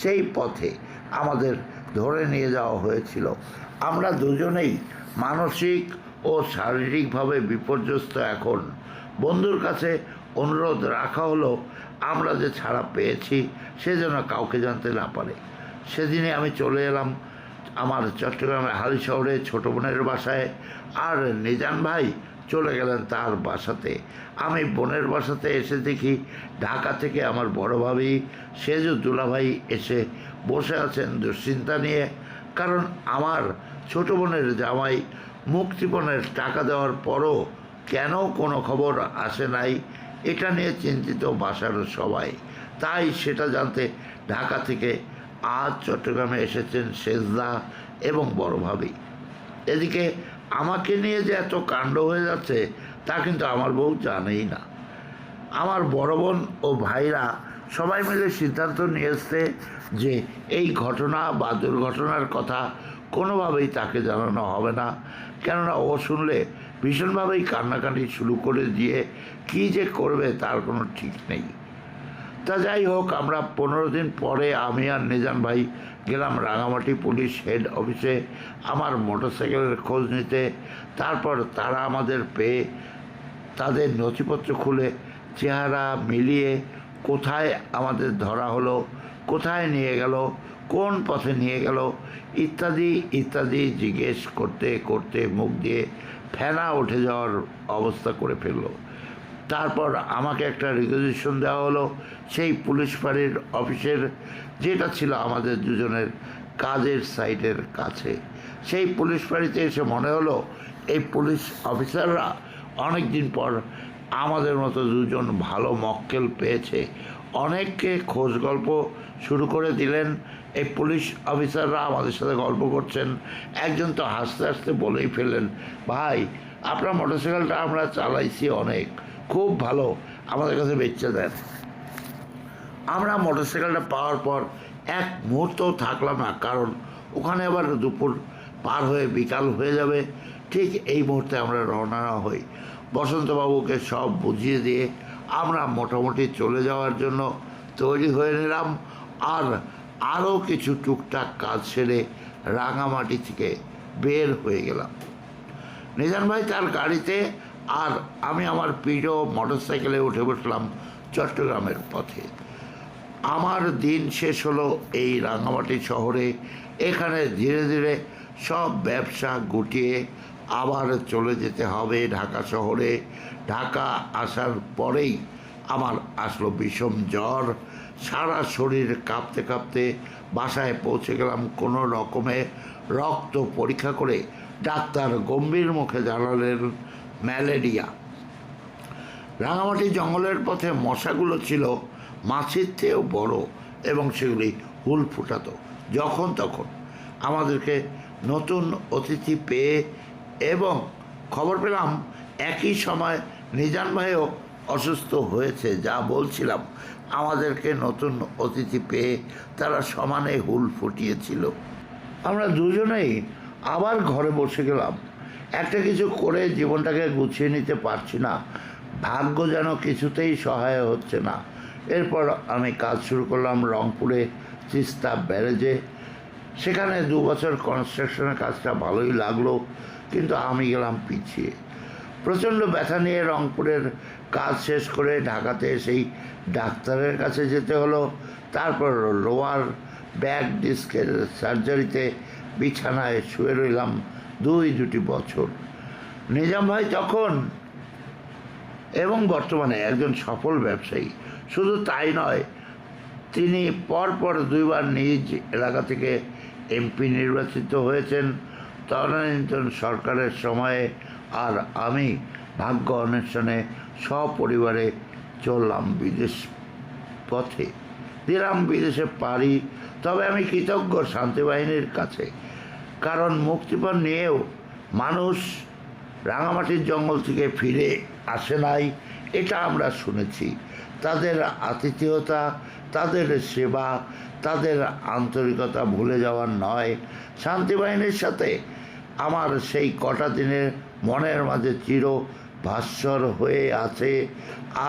সেই পথে আমাদের ধরে নিয়ে যাওয়া হয়েছিল। আমরা দুজনেই মানসিক ও শারীরিকভাবে বিপর্যস্ত। এখন বন্ধুর কাছে অনুরোধ রাখা হলো আমরা যে ছাড়া পেয়েছি সে যেন কাউকে জানতে না পারে। সেদিনে আমি চলে এলাম আমার চট্টগ্রামের হালি শহরে ছোটো বোনের বাসায়, আর নিজান ভাই চলে গেলেন তার বাসাতে। আমি বোনের বাসাতে এসে দেখি ঢাকা থেকে আমার বড় ভাবি সেজু দুলাভাই এসে বসে আছেন দুশ্চিন্তা নিয়ে, কারণ আমার ছোটো বোনের জামাই মুক্তিপণের টাকা দেওয়ার পরও কেন কোনো খবর আসে নাই এটা নিয়ে চিন্তিত বাসার সবাই। তাই সেটা জানতে ঢাকা থেকে আজ চট্টগ্রামে এসেছেন সেজদা এবং বড় ভাবি। এদিকে আমাকে নিয়ে যে এত কাণ্ড হয়ে যাচ্ছে তা কিন্তু আমার বউ জানেই না। আমার বড় বোন ও ভাইরা সবাই মিলে সিদ্ধান্ত নিয়েছে যে এই ঘটনা বা দুর্ঘটনার কথা কোনোভাবেই তাকে জানানো হবে না, কেননা ও শুনলে ভীষণভাবেই কান্নাকাটি শুরু করে দিয়ে কী যে করবে তার কোনো ঠিক নেই। তা যাই হোক, আমরা 15 দিন পরে আমি আর নিজান ভাই গেলাম রাঙামাটি পুলিশ হেড অফিসে আমার মোটরসাইকেলের খোঁজ নিতে। তারপর তারা আমাদের পেয়ে তাদের নথিপত্র খুলে চেহারা মিলিয়ে কোথায় আমাদের ধরা হলো, কোথায় নিয়ে গেল, কোন পথে নিয়ে গেল ইত্যাদি ইত্যাদি জিজ্ঞেস করতে করতে মুখ দিয়ে ফেনা উঠে যাওয়ার অবস্থা করে ফেললো। তারপর আমাকে একটা রিকুইজিশন দেওয়া হলো সেই পুলিশ ফাঁড়ির অফিসের, যেটা ছিল আমাদের দুজনের কাজের সাইটের কাছে। সেই পুলিশ ফাঁড়িতে এসে মনে হলো এই পুলিশ অফিসাররা অনেক দিন পর আমাদের মতো দুজন ভালো মক্কেল পেয়েছে। অনেককে খোঁজ গল্প শুরু করে দিলেন। এই পুলিশ অফিসাররা আমাদের সাথে গল্প করছেন। একজন তো হাসতে হাসতে বলেই ফেললেন, ভাই আপনার মোটরসাইকেলটা আমরা চালাইছি অনেক, খুব ভালো, আমাদের কাছে বেচে দেন। আমরা মোটরসাইকেলটা পাওয়ার পর এক মুহূর্তও থাকলাম না, কারণ ওখানে আবার দুপুর পার হয়ে বিকাল হয়ে যাবে। ঠিক এই মুহূর্তে আমরা রওনা হই। বসন্তবাবুকে সব বুঝিয়ে দিয়ে আমরা মোটামুটি চলে যাওয়ার জন্য তৈরি হয়ে নিলাম। আর আরও কিছু টুকটাক কাজ সেরে রাঙামাটি থেকে বের হয়ে গেলাম। নিজান ভাই তার গাড়িতে আর আমি আমার প্রিয় মোটরসাইকেলে উঠে বসলাম চট্টগ্রামের পথে। আমার দিন শেষ হলো এই রাঙামাটি শহরে। এখানে ধীরে ধীরে সব ব্যবসা গুটিয়ে আবার চলে যেতে হবে ঢাকা শহরে। ঢাকা আসার পরেই আমার আসলো বিষম জ্বর। সারা শরীর কাঁপতে কাঁপতে বাসায় পৌঁছে গেলাম। কোনো রকমে রক্ত পরীক্ষা করে ডাক্তার গম্ভীর মুখে জানালেন ম্যালেরিয়া। রাঙামাটি জঙ্গলের পথে মশাগুলো ছিল মাছির চেয়েও বড় এবং সেগুলি হুল ফুটাতো যখন তখন। আমাদেরকে নতুন অতিথি পেয়ে এবং খবর পেলাম একই সময় নিজান ভাইও অসুস্থ হয়েছে। যা বলছিলাম, আমাদেরকে নতুন অতিথি পেয়ে তারা সমানে হুল ফুটিয়েছিল। আমরা দুজনেই আবার ঘরে বসে গেলাম। একটা কিছু করে জীবনটাকে গুছিয়ে নিতে পারছি না। ভাগ্য যেন কিছুতেই সহায় হচ্ছে না। এরপর আমি কাজ শুরু করলাম রংপুরে তিস্তা ব্যারেজে। সেখানে 2 বছর কনস্ট্রাকশনের কাজটা ভালোই লাগলো, কিন্তু আমি গেলাম পিছিয়ে। প্রচণ্ড ব্যথা নিয়ে রংপুরের কাজ শেষ করে ঢাকাতে এসেই ডাক্তারের কাছে যেতে হলো। তারপর লোয়ার ব্যাক ডিস্কের সার্জারিতে বিছানায় শুয়ে রইলাম 2 বছর। নিজাম ভাই তখন এবং বর্তমানে একজন সফল ব্যবসায়ী। শুধু তাই নয়, তিনি পরপর 2 বার নিজ এলাকা থেকে এমপি নির্বাচিত হয়েছেন তদানীন্তন সরকারের সময়ে। আর আমি ভাগ্য অন্বেষণে সপরিবারে চললাম বিদেশ পথে, দিলাম বিদেশে পাড়ি। তবে আমি কৃতজ্ঞ শান্তিবাহিনীর কাছে, কারণ মুক্তিপণ নিয়েও মানুষ রাঙামাটির জঙ্গল থেকে ফিরে আসে নাই, এটা আমরা শুনেছি। তাদের আতিথেয়তা, তাদের সেবা, তাদের আন্তরিকতা ভুলে যাওয়ার নয়। শান্তিবাহিনীর সাথে আমার সেই কটা দিনের মনের মাঝে চির ভাস্বর হয়ে আছে।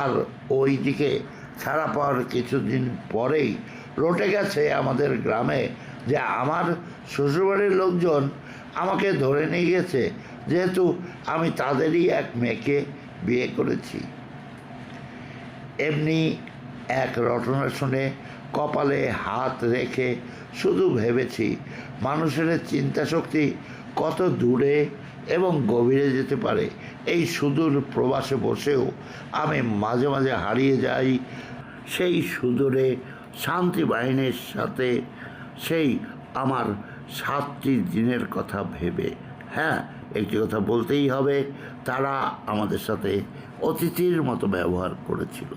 আর ওই দিকে ছাড়া পাওয়ার কিছুদিন পরেই রটে গেছে আমাদের গ্রামে যে আমার শ্বশুরবাড়ির লোকজন আমাকে ধরে নিয়ে গেছে, যেহেতু আমি তাদেরই এক মেয়েকে বিয়ে করেছি। এমনি এক রটনা শুনে কপালে হাত রেখে শুধু ভেবেছি মানুষের চিন্তাশক্তি কত দূরে এবং গভীরে যেতে পারে। এই সুদূর প্রবাসে বসেও আমি মাঝে মাঝে হারিয়ে যাই সেই সুদূরে শান্তি বাহিনীর সাথে, সেই আমার 7টি দিনের কথা ভেবে। হ্যাঁ, একটি কথা বলতেই হবে, তারা আমাদের সাথে অতিথির মতো ব্যবহার করেছিল।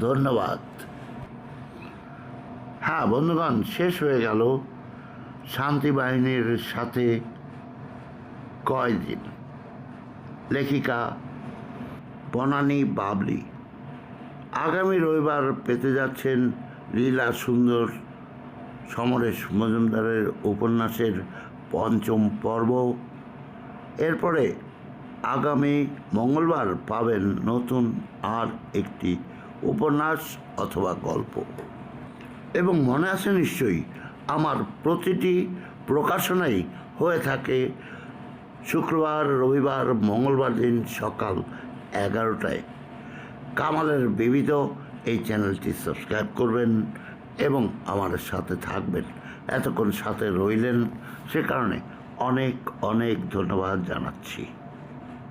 ধন্যবাদ। হ্যাঁ বন্ধুগণ, শেষ হয়ে গেল শান্তি বাহিনীর সাথে কয়দিন। লেখিকা বনানী বাবলি। আগামী রবিবার পেতে যাচ্ছেন লীলা সুন্দর সমরেশ মজুমদারের উপন্যাসের 5ম পর্ব। এরপরে আগামী মঙ্গলবার পাবেন নতুন আর একটি উপন্যাস অথবা গল্প। এবং মনে আছে নিশ্চয়ই, আমার প্রতিটি প্রকাশনাই হয়ে থাকে শুক্রবার, রবিবার, মঙ্গলবার দিন সকাল 11টায়। কামালের বিবিধ এই চ্যানেলটি সাবস্ক্রাইব করবেন এবং আমার সাথে থাকবেন। এতক্ষণ সাথে রইলেন, সে কারণে অনেক অনেক ধন্যবাদ জানাচ্ছি।